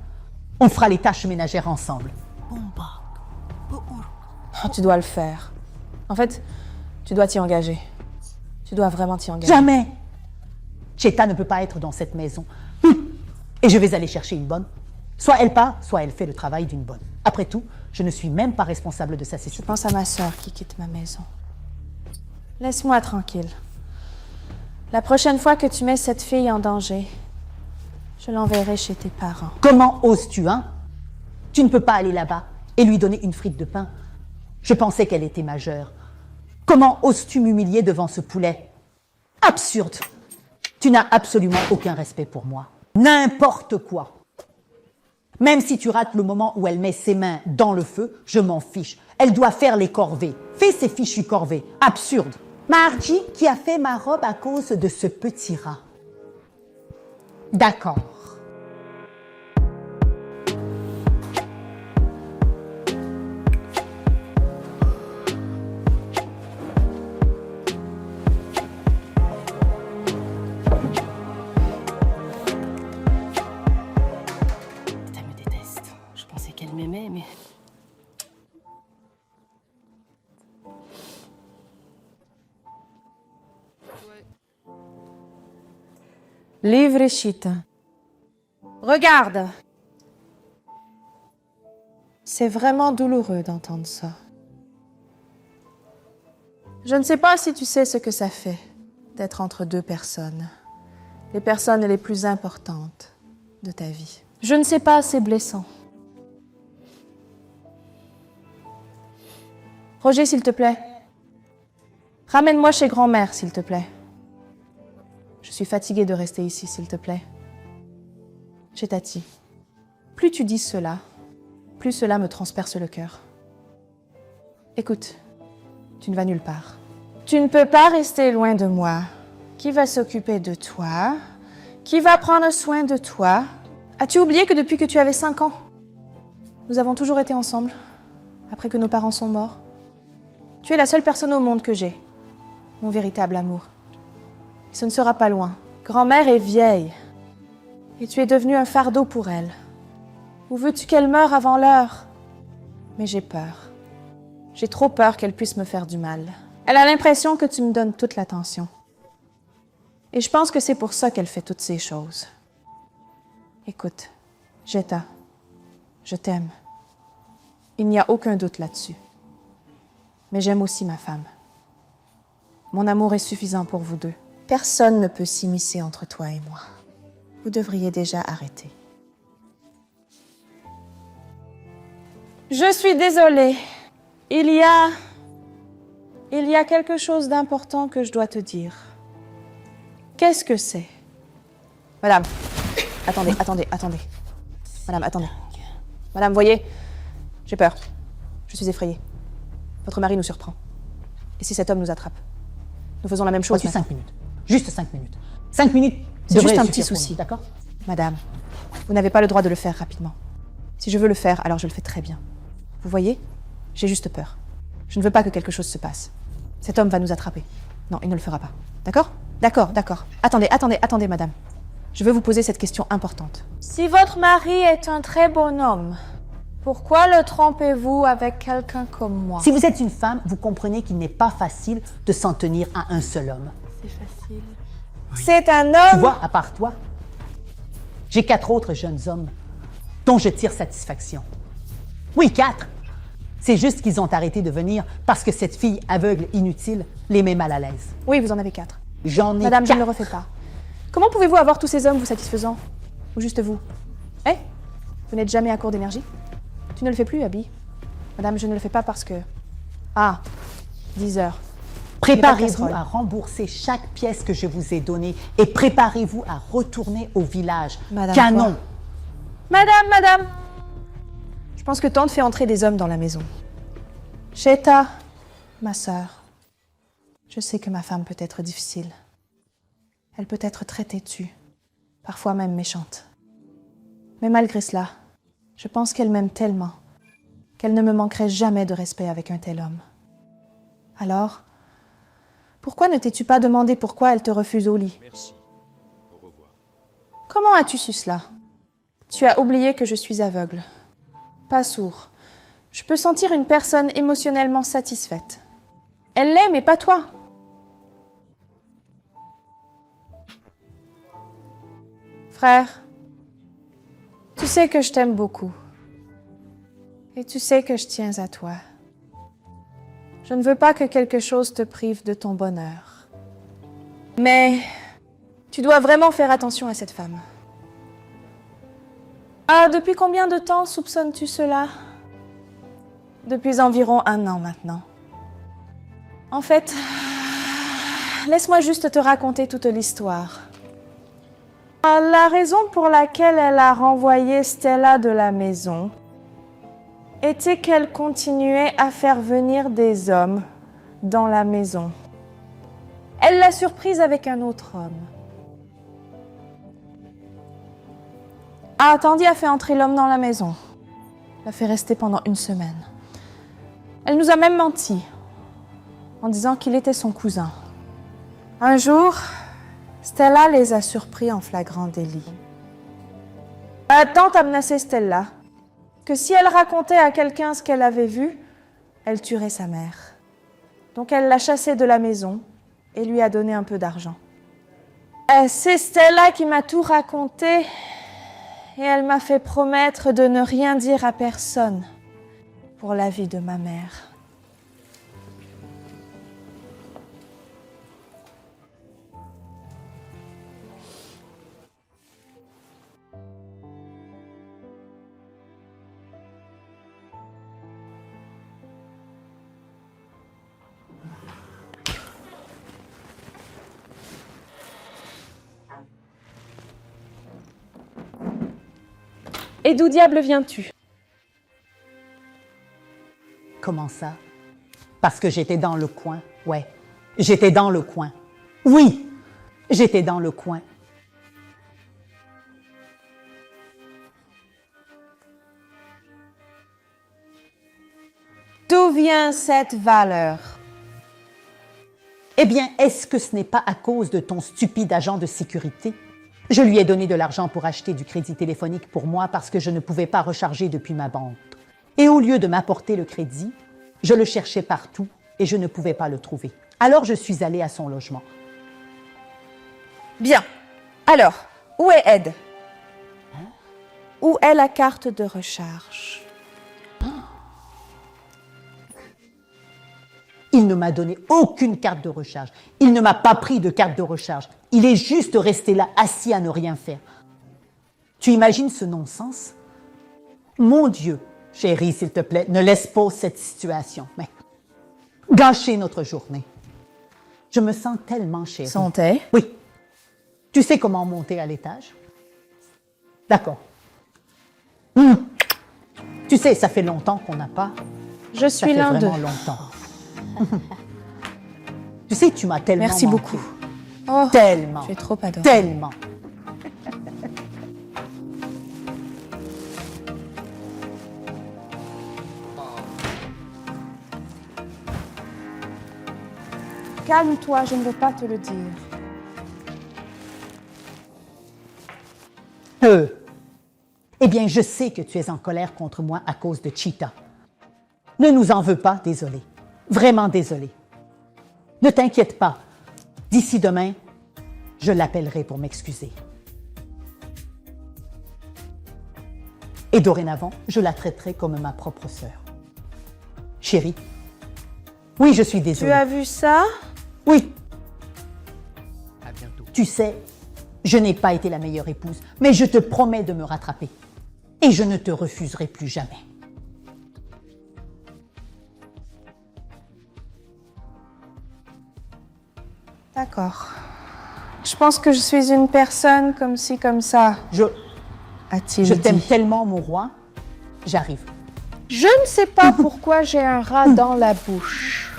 on fera les tâches ménagères ensemble. Oh, tu dois le faire. En fait, tu dois t'y engager. Tu dois vraiment t'y engager. Jamais. Cheta ne peut pas être dans cette maison. Et je vais aller chercher une bonne. Soit elle part, soit elle fait le travail d'une bonne. Après tout, je ne suis même pas responsable de sa Je cécité. pense à ma sœur qui quitte ma maison. Laisse-moi tranquille. La prochaine fois que tu mets cette fille en danger, je l'enverrai chez tes parents. Comment oses-tu, hein? Tu ne peux pas aller là-bas et lui donner une frite de pain. Je pensais qu'elle était majeure. Comment oses-tu m'humilier devant ce poulet? Absurde! Tu n'as absolument aucun respect pour moi. N'importe quoi. Même si tu rates le moment où elle met ses mains dans le feu, je m'en fiche. Elle doit faire les corvées. Fais ses fichues corvées. Absurde. Margie qui a fait ma robe à cause de ce petit rat. D'accord. m'aimait, mais... Livrecita. Regarde. C'est vraiment douloureux d'entendre ça. Je ne sais pas si tu sais ce que ça fait d'être entre deux personnes. Les personnes les plus importantes de ta vie. Je ne sais pas, c'est blessant. Roger, s'il te plaît. Ramène-moi chez grand-mère, s'il te plaît. Je suis fatiguée de rester ici, s'il te plaît. Chez Tati. Plus tu dis cela, plus cela me transperce le cœur. Écoute, tu ne vas nulle part. Tu ne peux pas rester loin de moi. Qui va s'occuper de toi? Qui va prendre soin de toi? As-tu oublié que depuis que tu avais 5 ans, nous avons toujours été ensemble, après que nos parents sont morts? Tu es la seule personne au monde que j'ai, mon véritable amour. Et ce ne sera pas loin. Grand-mère est vieille, et tu es devenu un fardeau pour elle. Ou veux-tu qu'elle meure avant l'heure? Mais j'ai peur. J'ai trop peur qu'elle puisse me faire du mal. Elle a l'impression que tu me donnes toute l'attention. Et je pense que c'est pour ça qu'elle fait toutes ces choses. Écoute, Jetta, je t'aime. Il n'y a aucun doute là-dessus. Mais j'aime aussi ma femme. Mon amour est suffisant pour vous deux. Personne ne peut s'immiscer entre toi et moi. Vous devriez déjà arrêter. Je suis désolée. Il y a quelque chose d'important que je dois te dire. Qu'est-ce que c'est? Madame, attendez. Madame, attendez. Madame, voyez, j'ai peur. Je suis effrayée. Votre mari nous surprend. Et si cet homme nous attrape? Nous faisons la même chose. Voici 5 minutes. Juste 5 minutes. 5 minutes. C'est juste un devraient petit suffire pour souci. nous, d'accord? Madame, vous n'avez pas le droit de le faire rapidement. Si je veux le faire, alors je le fais très bien. Vous voyez? J'ai juste peur. Je ne veux pas que quelque chose se passe. Cet homme va nous attraper. Non, il ne le fera pas. D'accord? D'accord. Attendez, madame. Je veux vous poser cette question importante. Si votre mari est un très bon homme, pourquoi le trompez-vous avec quelqu'un comme moi? Si vous êtes une femme, vous comprenez qu'il n'est pas facile de s'en tenir à un seul homme. C'est facile. C'est un Tu homme... vois, à part toi, j'ai 4 autres jeunes hommes dont je tire satisfaction. Oui, 4. C'est juste qu'ils ont arrêté de venir parce que cette fille aveugle inutile les met mal à l'aise. Oui, vous en avez 4. J'en ai Madame, je 4. ne le refais pas. Comment pouvez-vous avoir tous ces hommes vous satisfaisant? Ou juste vous? Vous n'êtes jamais à court d'énergie? Tu ne le fais plus, Abby? Madame, je ne le fais pas parce que... Ah, 10 heures. Préparez-vous casserole. à rembourser chaque pièce que je vous ai donnée et préparez-vous à retourner au village. Madame, Canon! quoi? Madame! Je pense que Tante fait entrer des hommes dans la maison. Cheta, ma sœur, je sais que ma femme peut être difficile. Elle peut être très têtue, parfois même méchante. Mais malgré cela, je pense qu'elle m'aime tellement qu'elle ne me manquerait jamais de respect avec un tel homme. Alors, pourquoi ne t'es-tu pas demandé pourquoi elle te refuse au lit? Merci. Au revoir. Comment as-tu su cela? Tu as oublié que je suis aveugle. Pas sourd. Je peux sentir une personne émotionnellement satisfaite. Elle l'est, mais pas toi. Frère, tu sais que je t'aime beaucoup. Et tu sais que je tiens à toi. Je ne veux pas que quelque chose te prive de ton bonheur. Mais tu dois vraiment faire attention à cette femme. Ah, depuis combien de temps soupçonnes-tu cela? Depuis environ 1 an maintenant. En fait, laisse-moi juste te raconter toute l'histoire. La raison pour laquelle elle a renvoyé Stella de la maison était qu'elle continuait à faire venir des hommes dans la maison. Elle l'a surprise avec un autre homme. Tandy a fait entrer l'homme dans la maison. L'a fait rester pendant 1 semaine. Elle nous a même menti en disant qu'il était son cousin. Un jour, Stella les a surpris en flagrant délit. Tante a menacé Stella que si elle racontait à quelqu'un ce qu'elle avait vu, elle tuerait sa mère. Donc elle l'a chassée de la maison et lui a donné un peu d'argent. C'est Stella qui m'a tout raconté et elle m'a fait promettre de ne rien dire à personne pour la vie de ma mère. Et d'où diable viens-tu? Comment ça? Parce que j'étais dans le coin. Ouais, j'étais dans le coin. Oui, j'étais dans le coin. D'où vient cette valeur? Eh bien, est-ce que ce n'est pas à cause de ton stupide agent de sécurité? Je lui ai donné de l'argent pour acheter du crédit téléphonique pour moi parce que je ne pouvais pas recharger depuis ma banque. Et au lieu de m'apporter le crédit, je le cherchais partout et je ne pouvais pas le trouver. Alors je suis allée à son logement. Bien. Alors, où est Ed? Où est la carte de recharge? Il ne m'a donné aucune carte de recharge. Il ne m'a pas pris de carte de recharge. Il est juste resté là, assis à ne rien faire. Tu imagines ce non-sens? Mon Dieu, chérie, s'il te plaît, ne laisse pas cette situation. Mais gâcher notre journée. Je me sens tellement chérie. Santé. Oui. Tu sais comment monter à l'étage? D'accord. Tu sais, ça fait longtemps qu'on n'a pas. Je Ça suis fait l'un d'eux. vraiment longtemps. Tu sais, tu m'as tellement Merci manqué. beaucoup. Oh, Tellement. tu es trop adorable. Tellement. Calme-toi, je ne veux pas te le dire. Eh bien, je sais que tu es en colère contre moi à cause de Cheetah. Ne nous en veux pas, désolé. Vraiment désolé. Ne t'inquiète pas. D'ici demain, je l'appellerai pour m'excuser. Et dorénavant, je la traiterai comme ma propre sœur. Chérie, oui, je suis Tu désolée. as vu ça? Oui. Tu sais, je n'ai pas été la meilleure épouse, mais je te promets de me rattraper. Et je ne te refuserai plus jamais. D'accord. Je pense que je suis une personne comme ci, comme ça, a-t-il Je dit. t'aime tellement, mon roi. J'arrive. Je ne sais pas pourquoi j'ai un rat dans la bouche.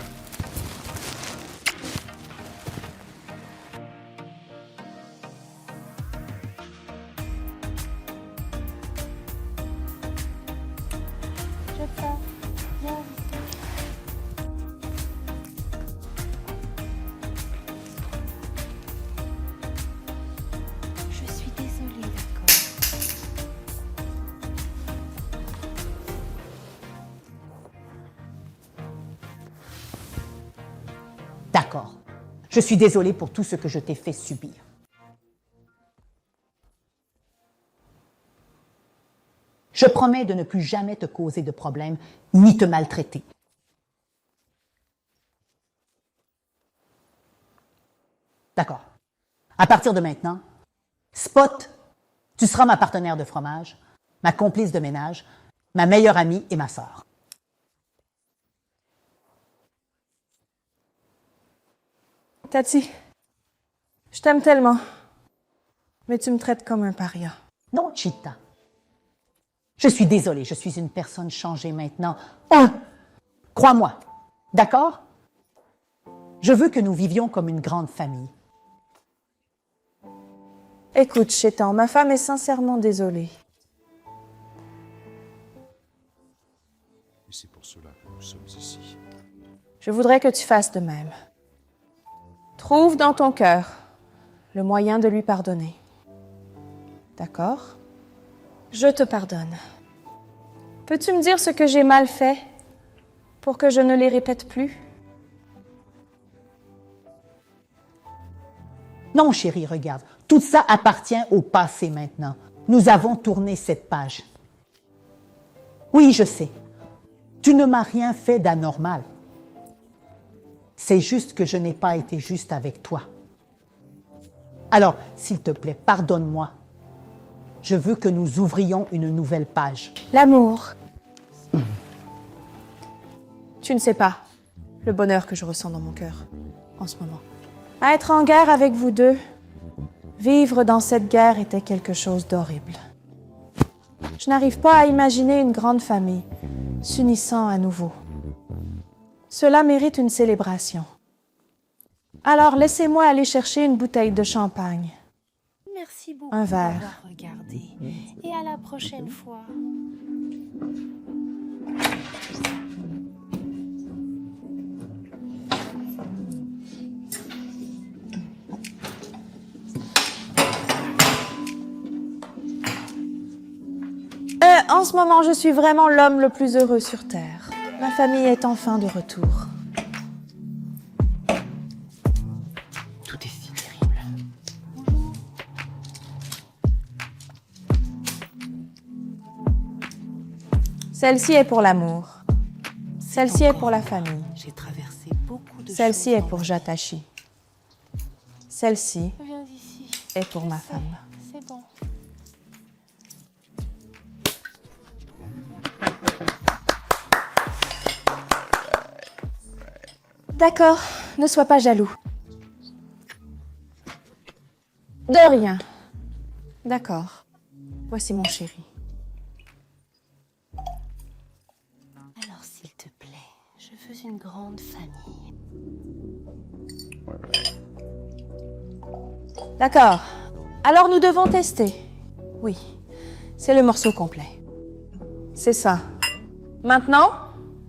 Je suis désolée, d'accord. D'accord. Je suis désolée pour tout ce que je t'ai fait subir. Je promets de ne plus jamais te causer de problème ni te maltraiter. D'accord. À partir de maintenant, Spot, tu seras ma partenaire de fromage, ma complice de ménage, ma meilleure amie et ma sœur. Tati, je t'aime tellement, mais tu me traites comme un paria. Non, Cheetah. Je suis désolée, je suis une personne changée maintenant. Oh, crois-moi, d'accord? Je veux que nous vivions comme une grande famille. Écoute, Chétan, ma femme est sincèrement désolée. Et c'est pour cela que nous sommes ici. Je voudrais que tu fasses de même. Trouve dans ton cœur le moyen de lui pardonner. D'accord? Je te pardonne. Peux-tu me dire ce que j'ai mal fait pour que je ne les répète plus? Non, chérie, regarde. Tout ça appartient au passé maintenant. Nous avons tourné cette page. Oui, je sais. Tu ne m'as rien fait d'anormal. C'est juste que je n'ai pas été juste avec toi. Alors, s'il te plaît, pardonne-moi. Je veux que nous ouvrions une nouvelle page. L'amour. Tu ne sais pas le bonheur que je ressens dans mon cœur en ce moment. À être en guerre avec vous deux, vivre dans cette guerre était quelque chose d'horrible. Je n'arrive pas à imaginer une grande famille s'unissant à nouveau. Cela mérite une célébration. Alors laissez-moi aller chercher une bouteille de champagne. Merci beaucoup Un verre. d'avoir regardé. Et à la prochaine fois. En ce moment, je suis vraiment l'homme le plus heureux sur Terre. Ma famille est enfin de retour. Tout est si terrible. Celle-ci est pour l'amour. Celle-ci est pour la famille. J'ai traversé beaucoup de Celle-ci choses est dans pour ma Jatashi. Celle-ci vie. Viens ici. est pour ma femme. C'est bon. D'accord, ne sois pas jaloux. De rien. D'accord. Voici mon chéri. Alors, s'il te plaît, je veux une grande famille. D'accord. Alors nous devons tester. Oui, c'est le morceau complet. C'est ça. Maintenant,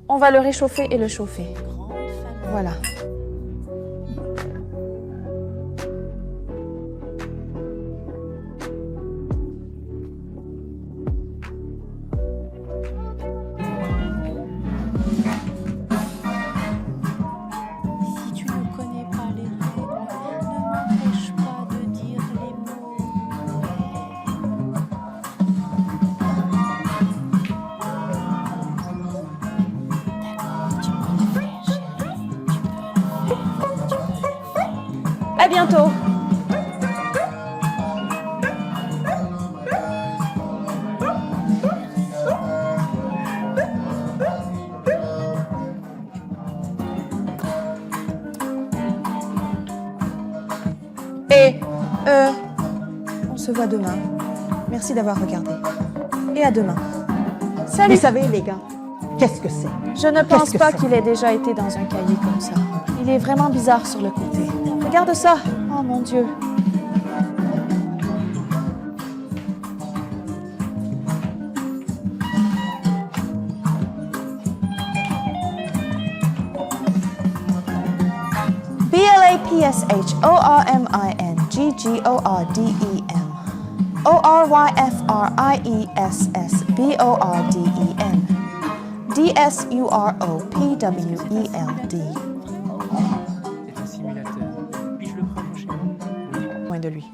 on va le réchauffer et le chauffer. Grande famille. Voilà. Si tu ne connais pas les règles, ne m'empêche pas de dire les mots. D'accord, tu peux le faire, chérie. Tu peux le faire. Tu peux le faire. À bientôt. Et, on se voit demain. Merci d'avoir regardé. Et à demain. Salut. Vous savez, les gars, qu'est-ce que c'est? Je ne pense Qu'est-ce que pas c'est? qu'il ait déjà été dans un cahier comme ça. Il est vraiment bizarre sur le côté. Regarde ça. Oh mon Dieu. BLAPSHORMINGGORDEM ORYFRIESSBORDEN DSUROPWELD. C'est un simulateur. Puis-je le prendre chez moi? Loin de lui.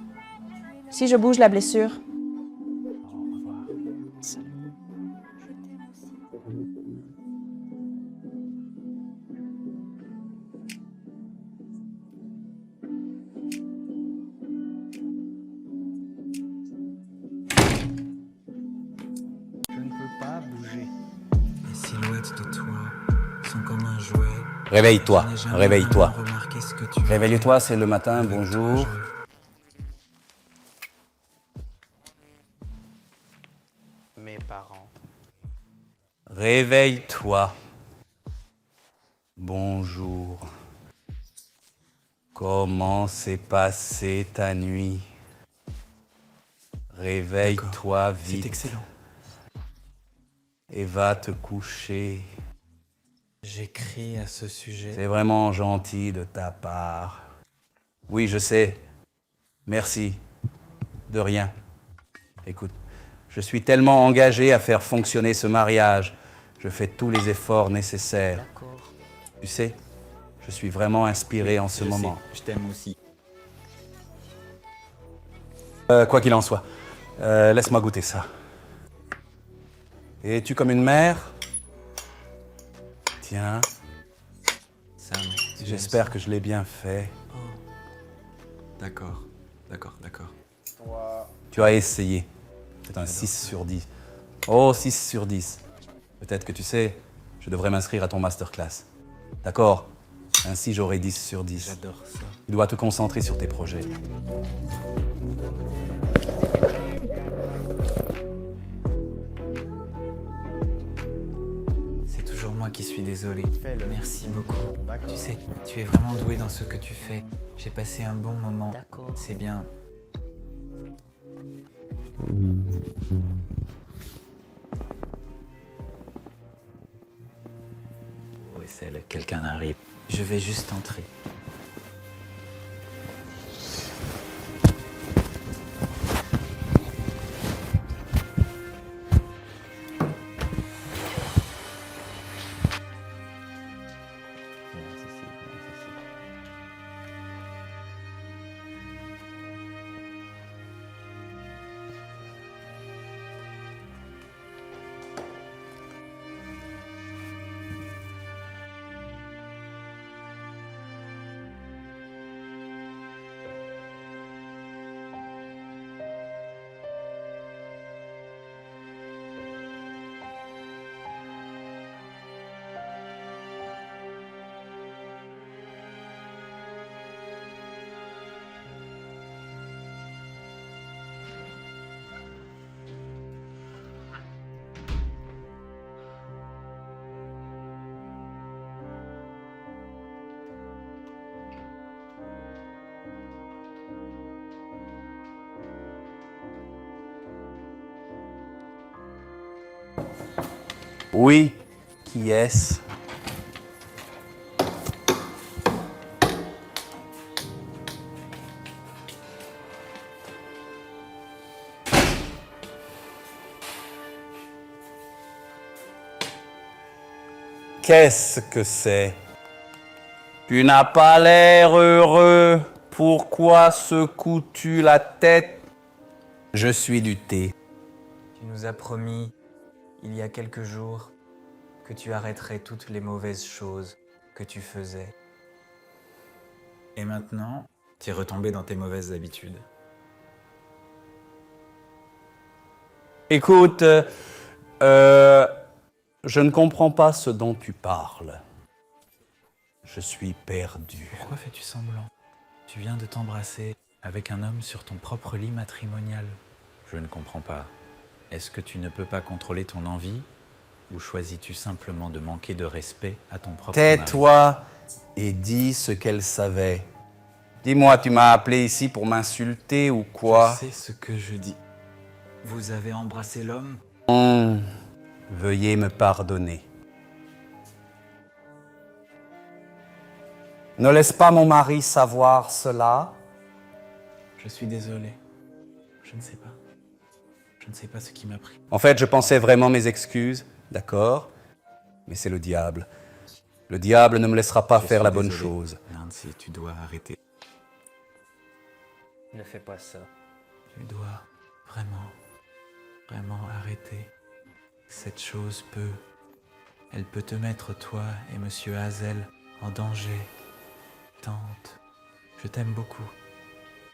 Si je bouge la blessure, Au revoir. Salut. Je ne peux pas bouger. Les silhouettes de toi sont comme un jouet. Réveille-toi, Je n'ai jamais réveille-toi. vraiment remarqué ce que tu Réveille-toi, c'est le matin, Avec toi, bonjour. Mes parents. Réveille-toi. Bonjour. Comment s'est passée ta nuit? Réveille-toi C'est vite excellent. et va te coucher. J'écris à ce sujet. C'est vraiment gentil de ta part. Oui, je sais. Merci. De rien. Écoute, Je suis tellement engagé à faire fonctionner ce mariage. Je fais tous les efforts nécessaires. D'accord. Tu sais, je suis vraiment inspiré en ce moment. Je t'aime aussi. Quoi qu'il en soit, laisse-moi goûter ça. Es-tu comme une mère? Tiens, Sam, tu j'espère aimes que je l'ai bien fait. ça? D'accord, d'accord, d'accord. Tu as essayé. C'est un 6 sur 10. Oh, 6 sur 10. Peut-être que tu sais, je devrais m'inscrire à ton masterclass. D'accord? Ainsi, j'aurai 10 sur 10. J'adore ça. Tu dois te concentrer sur tes projets. C'est toujours moi qui suis désolé. Merci beaucoup. Tu sais, tu es vraiment doué dans ce que tu fais. J'ai passé un bon moment. D'accord. C'est bien. Oui, quelqu'un arrive. Je vais juste entrer. Oui, qui est-ce? Qu'est-ce que c'est? Tu n'as pas l'air heureux. Pourquoi secoues-tu la tête? Je suis du thé. Tu nous as promis, il y a quelques jours, que tu arrêterais toutes les mauvaises choses que tu faisais. Et maintenant, tu es retombé dans tes mauvaises habitudes. Écoute, je ne comprends pas ce dont tu parles. Je suis perdu. Pourquoi fais-tu semblant? Tu viens de t'embrasser avec un homme sur ton propre lit matrimonial. Je ne comprends pas. Est-ce que tu ne peux pas contrôler ton envie? Ou choisis-tu simplement de manquer de respect à ton propre mari? Tais-toi et dis ce qu'elle savait. Dis-moi, tu m'as appelé ici pour m'insulter ou quoi? Je sais ce que je dis. Vous avez embrassé l'homme? Veuillez me pardonner. Ne laisse pas mon mari savoir cela. Je suis désolé. Je ne sais pas. Je ne sais pas ce qui m'a pris. En fait, je pensais vraiment mes excuses, d'accord? Mais c'est le diable. Le diable ne me laissera pas faire la bonne chose. Nancy, tu dois arrêter. Ne fais pas ça. Tu dois vraiment arrêter. Cette chose elle peut te mettre, toi et Monsieur Hazel, en danger. Tante, je t'aime beaucoup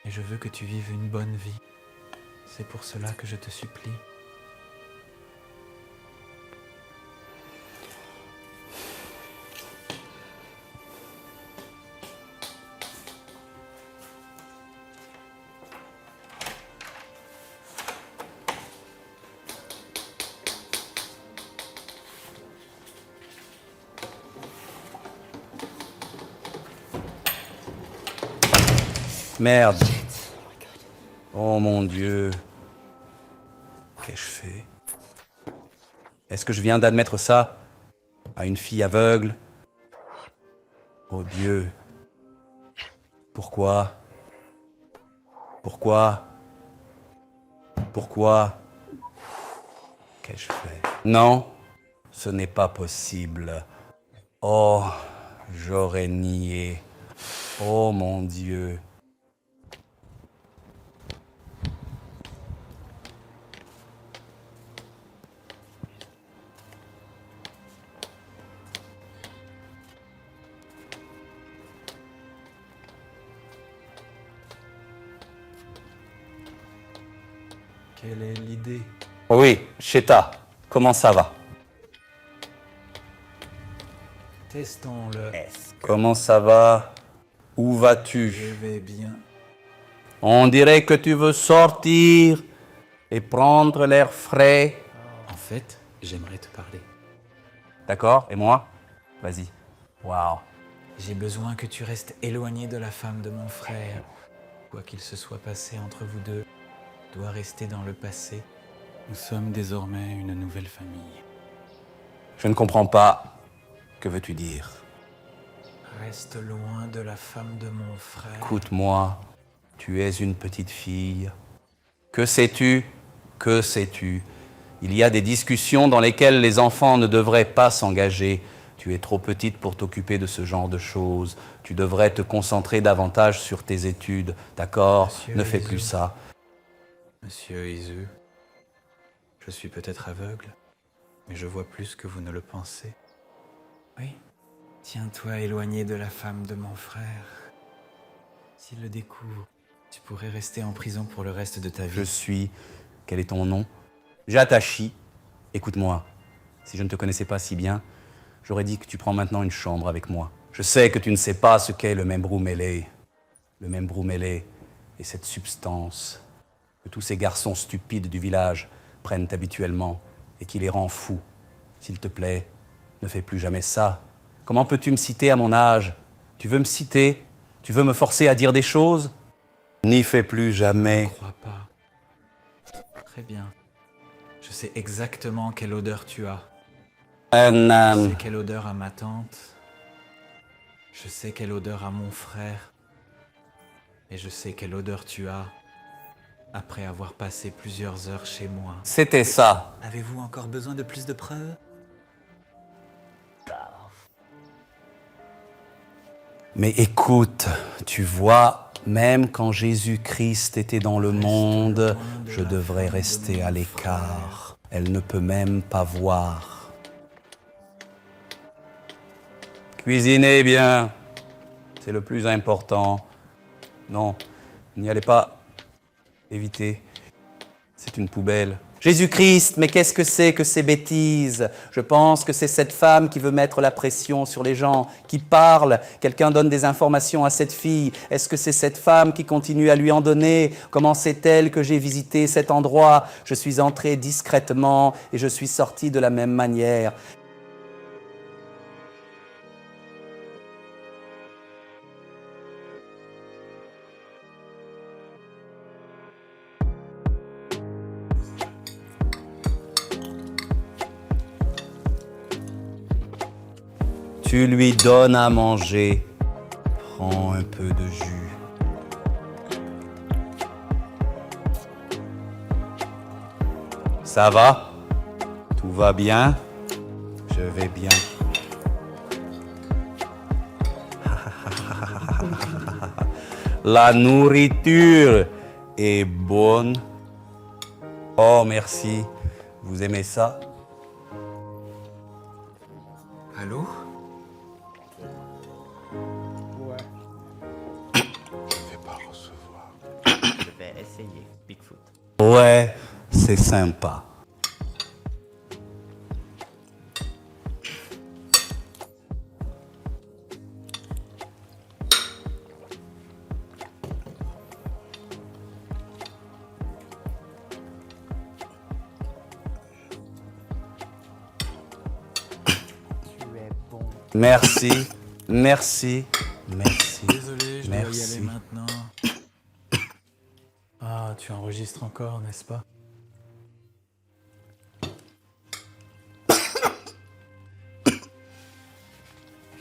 et je veux que tu vives une bonne vie. C'est pour cela que je te supplie. Merde. Oh mon Dieu. Qu'ai-je fait? Est-ce que je viens d'admettre ça à une fille aveugle? Oh Dieu. Pourquoi? Pourquoi? Pourquoi? qu'ai-je fait? Non, ce n'est pas possible. Oh, j'aurais nié. Oh mon Dieu. Quelle est l'idée? Oui, Sheta, comment ça va? Testons-le. Comment ça va? Où Je vas-tu? vais bien. On dirait que tu veux sortir et prendre l'air frais. En fait, j'aimerais te parler. D'accord, et moi? Vas-y. Waouh. J'ai besoin que tu restes éloigné de la femme de mon frère. Quoi qu'il se soit passé entre vous deux, doit rester dans le passé. Nous sommes désormais une nouvelle famille. Je ne comprends pas. Que veux-tu dire? Reste loin de la femme de mon frère. Écoute-moi, tu es une petite fille. Que sais-tu? Que sais-tu? Il y a des discussions dans lesquelles les enfants ne devraient pas s'engager. Tu es trop petite pour t'occuper de ce genre de choses. Tu devrais te concentrer davantage sur tes études, d'accord? Monsieur Ne fais Izu. plus ça. Monsieur Izu, je suis peut-être aveugle, mais je vois plus que vous ne le pensez. Oui, tiens-toi éloigné de la femme de mon frère. S'il le découvre, tu pourrais rester en prison pour le reste de ta vie. Je suis... Quel est ton nom? Jatachi. Écoute-moi, si je ne te connaissais pas si bien, j'aurais dit que tu prends maintenant une chambre avec moi. Je sais que tu ne sais pas ce qu'est le membrou mêlé. Le membrou mêlé est cette substance que tous ces garçons stupides du village prennent habituellement et qui les rend fous. S'il te plaît, ne fais plus jamais ça. Comment peux-tu me citer à mon âge? Tu veux me citer? Tu veux me forcer à dire des choses? N'y fais plus jamais. Je ne crois pas. Très bien. Je sais exactement quelle odeur tu as. Je sais quelle odeur a ma tante. Je sais quelle odeur a mon frère. Et je sais quelle odeur tu as après avoir passé plusieurs heures chez moi. C'était ça. Avez-vous encore besoin de plus de preuves? Mais écoute, tu vois, même quand Jésus-Christ était dans le monde, je devrais rester à l'écart. Elle ne peut même pas voir. Cuisinez bien, c'est le plus important. Non, n'y allez pas. Évitez. C'est une poubelle. Jésus-Christ, mais qu'est-ce que c'est que ces bêtises? Je pense que c'est cette femme qui veut mettre la pression sur les gens, qui parle. Quelqu'un donne des informations à cette fille. Est-ce que c'est cette femme qui continue à lui en donner? Comment sait-elle que j'ai visité cet endroit? Je suis entré discrètement et je suis sorti de la même manière. Tu lui donnes à manger. Prends un peu de jus. Ça va? Tout va bien? Je vais bien. La nourriture est bonne. Oh, merci. Vous aimez ça? Allô? Je vais essayer, Bigfoot. Ouais, c'est sympa. Tu es bon. Merci, merci, merci. Désolé, je dois y Merci. aller maintenant. Ah, tu enregistres encore, n'est-ce pas?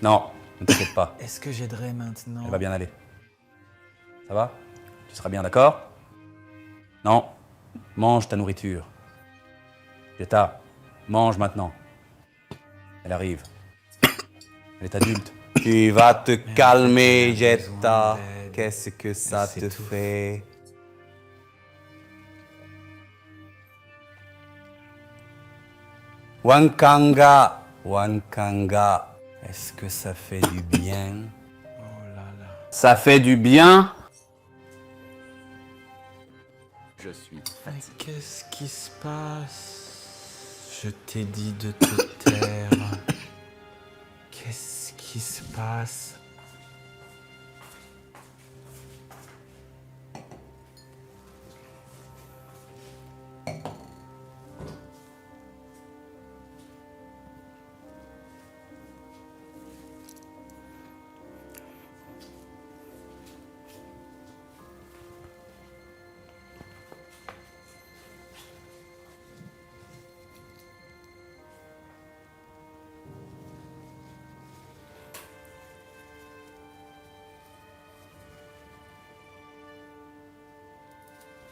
Non, ne t'inquiète pas, Est-ce que j'aiderai maintenant? elle va bien aller. Ça va? Tu seras bien d'accord? Non, mange ta nourriture. Jetta, mange maintenant. Elle arrive. Elle est adulte. Tu vas te calmer, Jetta. Qu'est-ce que ça te fait? Wankanga, Wankanga. Est-ce que ça fait du bien? Ça fait du bien? Je suis Mais qu'est-ce qui se passe? Je t'ai dit de te taire. Qu'est-ce qui se passe?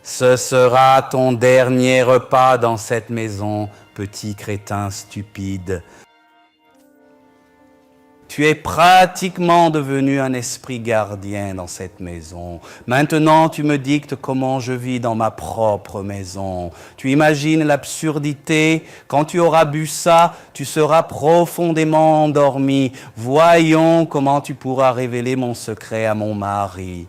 Ce sera ton dernier repas dans cette maison, petit crétin stupide. Tu es pratiquement devenu un esprit gardien dans cette maison. Maintenant, tu me dictes comment je vis dans ma propre maison. Tu imagines l'absurdité. Quand tu auras bu ça, tu seras profondément endormi. Voyons comment tu pourras révéler mon secret à mon mari.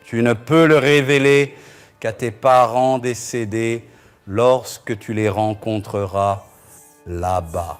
Tu ne peux le révéler qu'à tes parents décédés lorsque tu les rencontreras là-bas.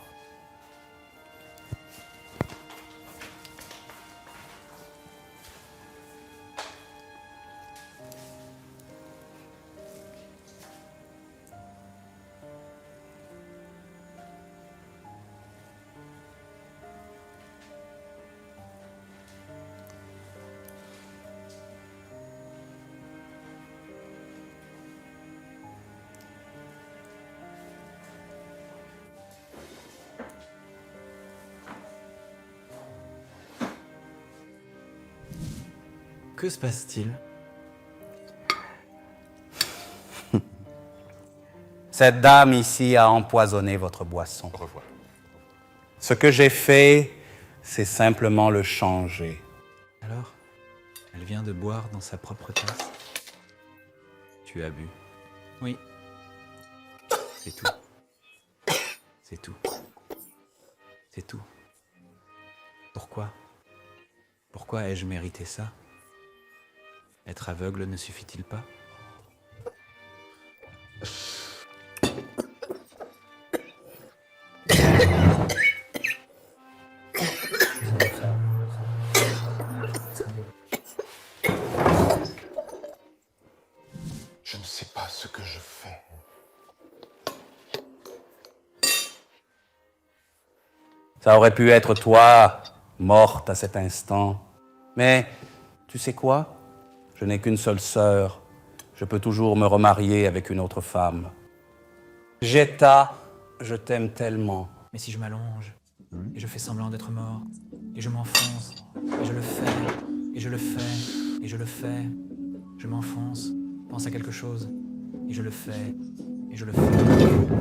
Que se passe-t-il? Cette dame ici a empoisonné votre boisson. Au revoir. Ce que j'ai fait, c'est simplement le changer. Alors, elle vient de boire dans sa propre tasse. Tu as bu. Oui. C'est tout. C'est tout. C'est tout. Pourquoi? Pourquoi ai-je mérité ça? Être aveugle ne suffit-il pas? Je ne sais pas ce que je fais. Ça aurait pu être toi, morte à cet instant. Mais tu sais quoi? Je n'ai qu'une seule sœur. Je peux toujours me remarier avec une autre femme. Jetta, je t'aime tellement. Mais si je m'allonge, et je fais semblant d'être mort, et je m'enfonce, et je le fais, et je le fais, et je le fais, je m'enfonce, pense à quelque chose, et je le fais, et je le fais,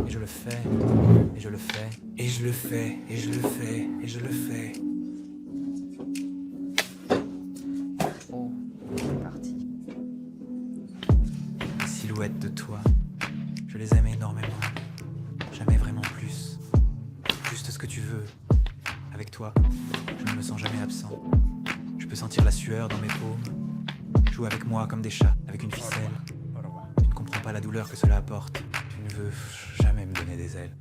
et je le fais, et je le fais, et je le fais, et je le fais, et je le fais. Oh, c'est parti. Les silhouettes de toi, je les aime énormément, jamais vraiment plus. Juste ce que tu veux. Avec toi, je ne me sens jamais absent. Je peux sentir la sueur dans mes paumes. Joue avec moi comme des chats, avec une ficelle. Tu ne comprends pas la douleur que cela apporte. Tu ne veux jamais me donner des ailes.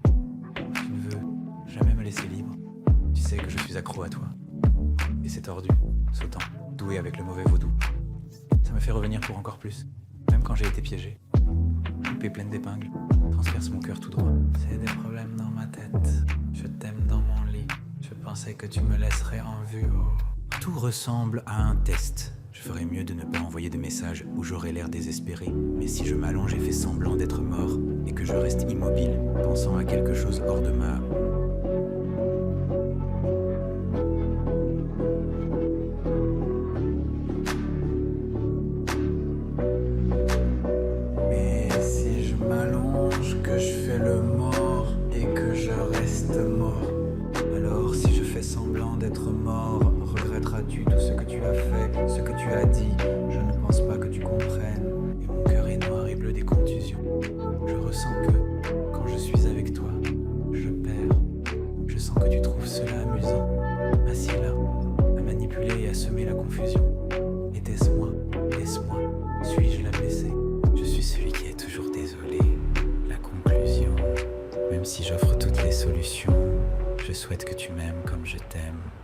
Tu ne veux jamais me laisser libre. Tu sais que je suis accro à toi. Et c'est tordu, sautant, doué avec le mauvais vaudou. Ça me fait revenir pour encore plus, même quand j'ai été piégé. L'épée pleine d'épingles transperce mon cœur tout droit. C'est des problèmes dans ma tête. Je t'aime dans mon lit. Je pensais que tu me laisserais en vue. Oh. Tout ressemble à un test. Je ferais mieux de ne pas envoyer de messages où j'aurais l'air désespéré. Mais si je m'allonge et fais semblant d'être mort, et que je reste immobile, pensant à quelque chose hors de ma... Mais si je m'allonge, que je fais le semble mort et que je reste mort. Alors si je fais semblant d'être mort, regretteras-tu tout ce que tu as fait, ce que tu as dit? Je ne pense pas que tu comprennes. Et mon cœur est noir et bleu des contusions. Je ressens que, quand je suis avec toi, je perds. Je sens que tu trouves cela amusant, assis là, à manipuler et à semer la confusion. Était-ce-moi? Suis-je la blessée? Je suis celui qui est toujours désolé. La conclusion, même si j'offre toutes les solutions, je souhaite que tu m'aimes comme je t'aime.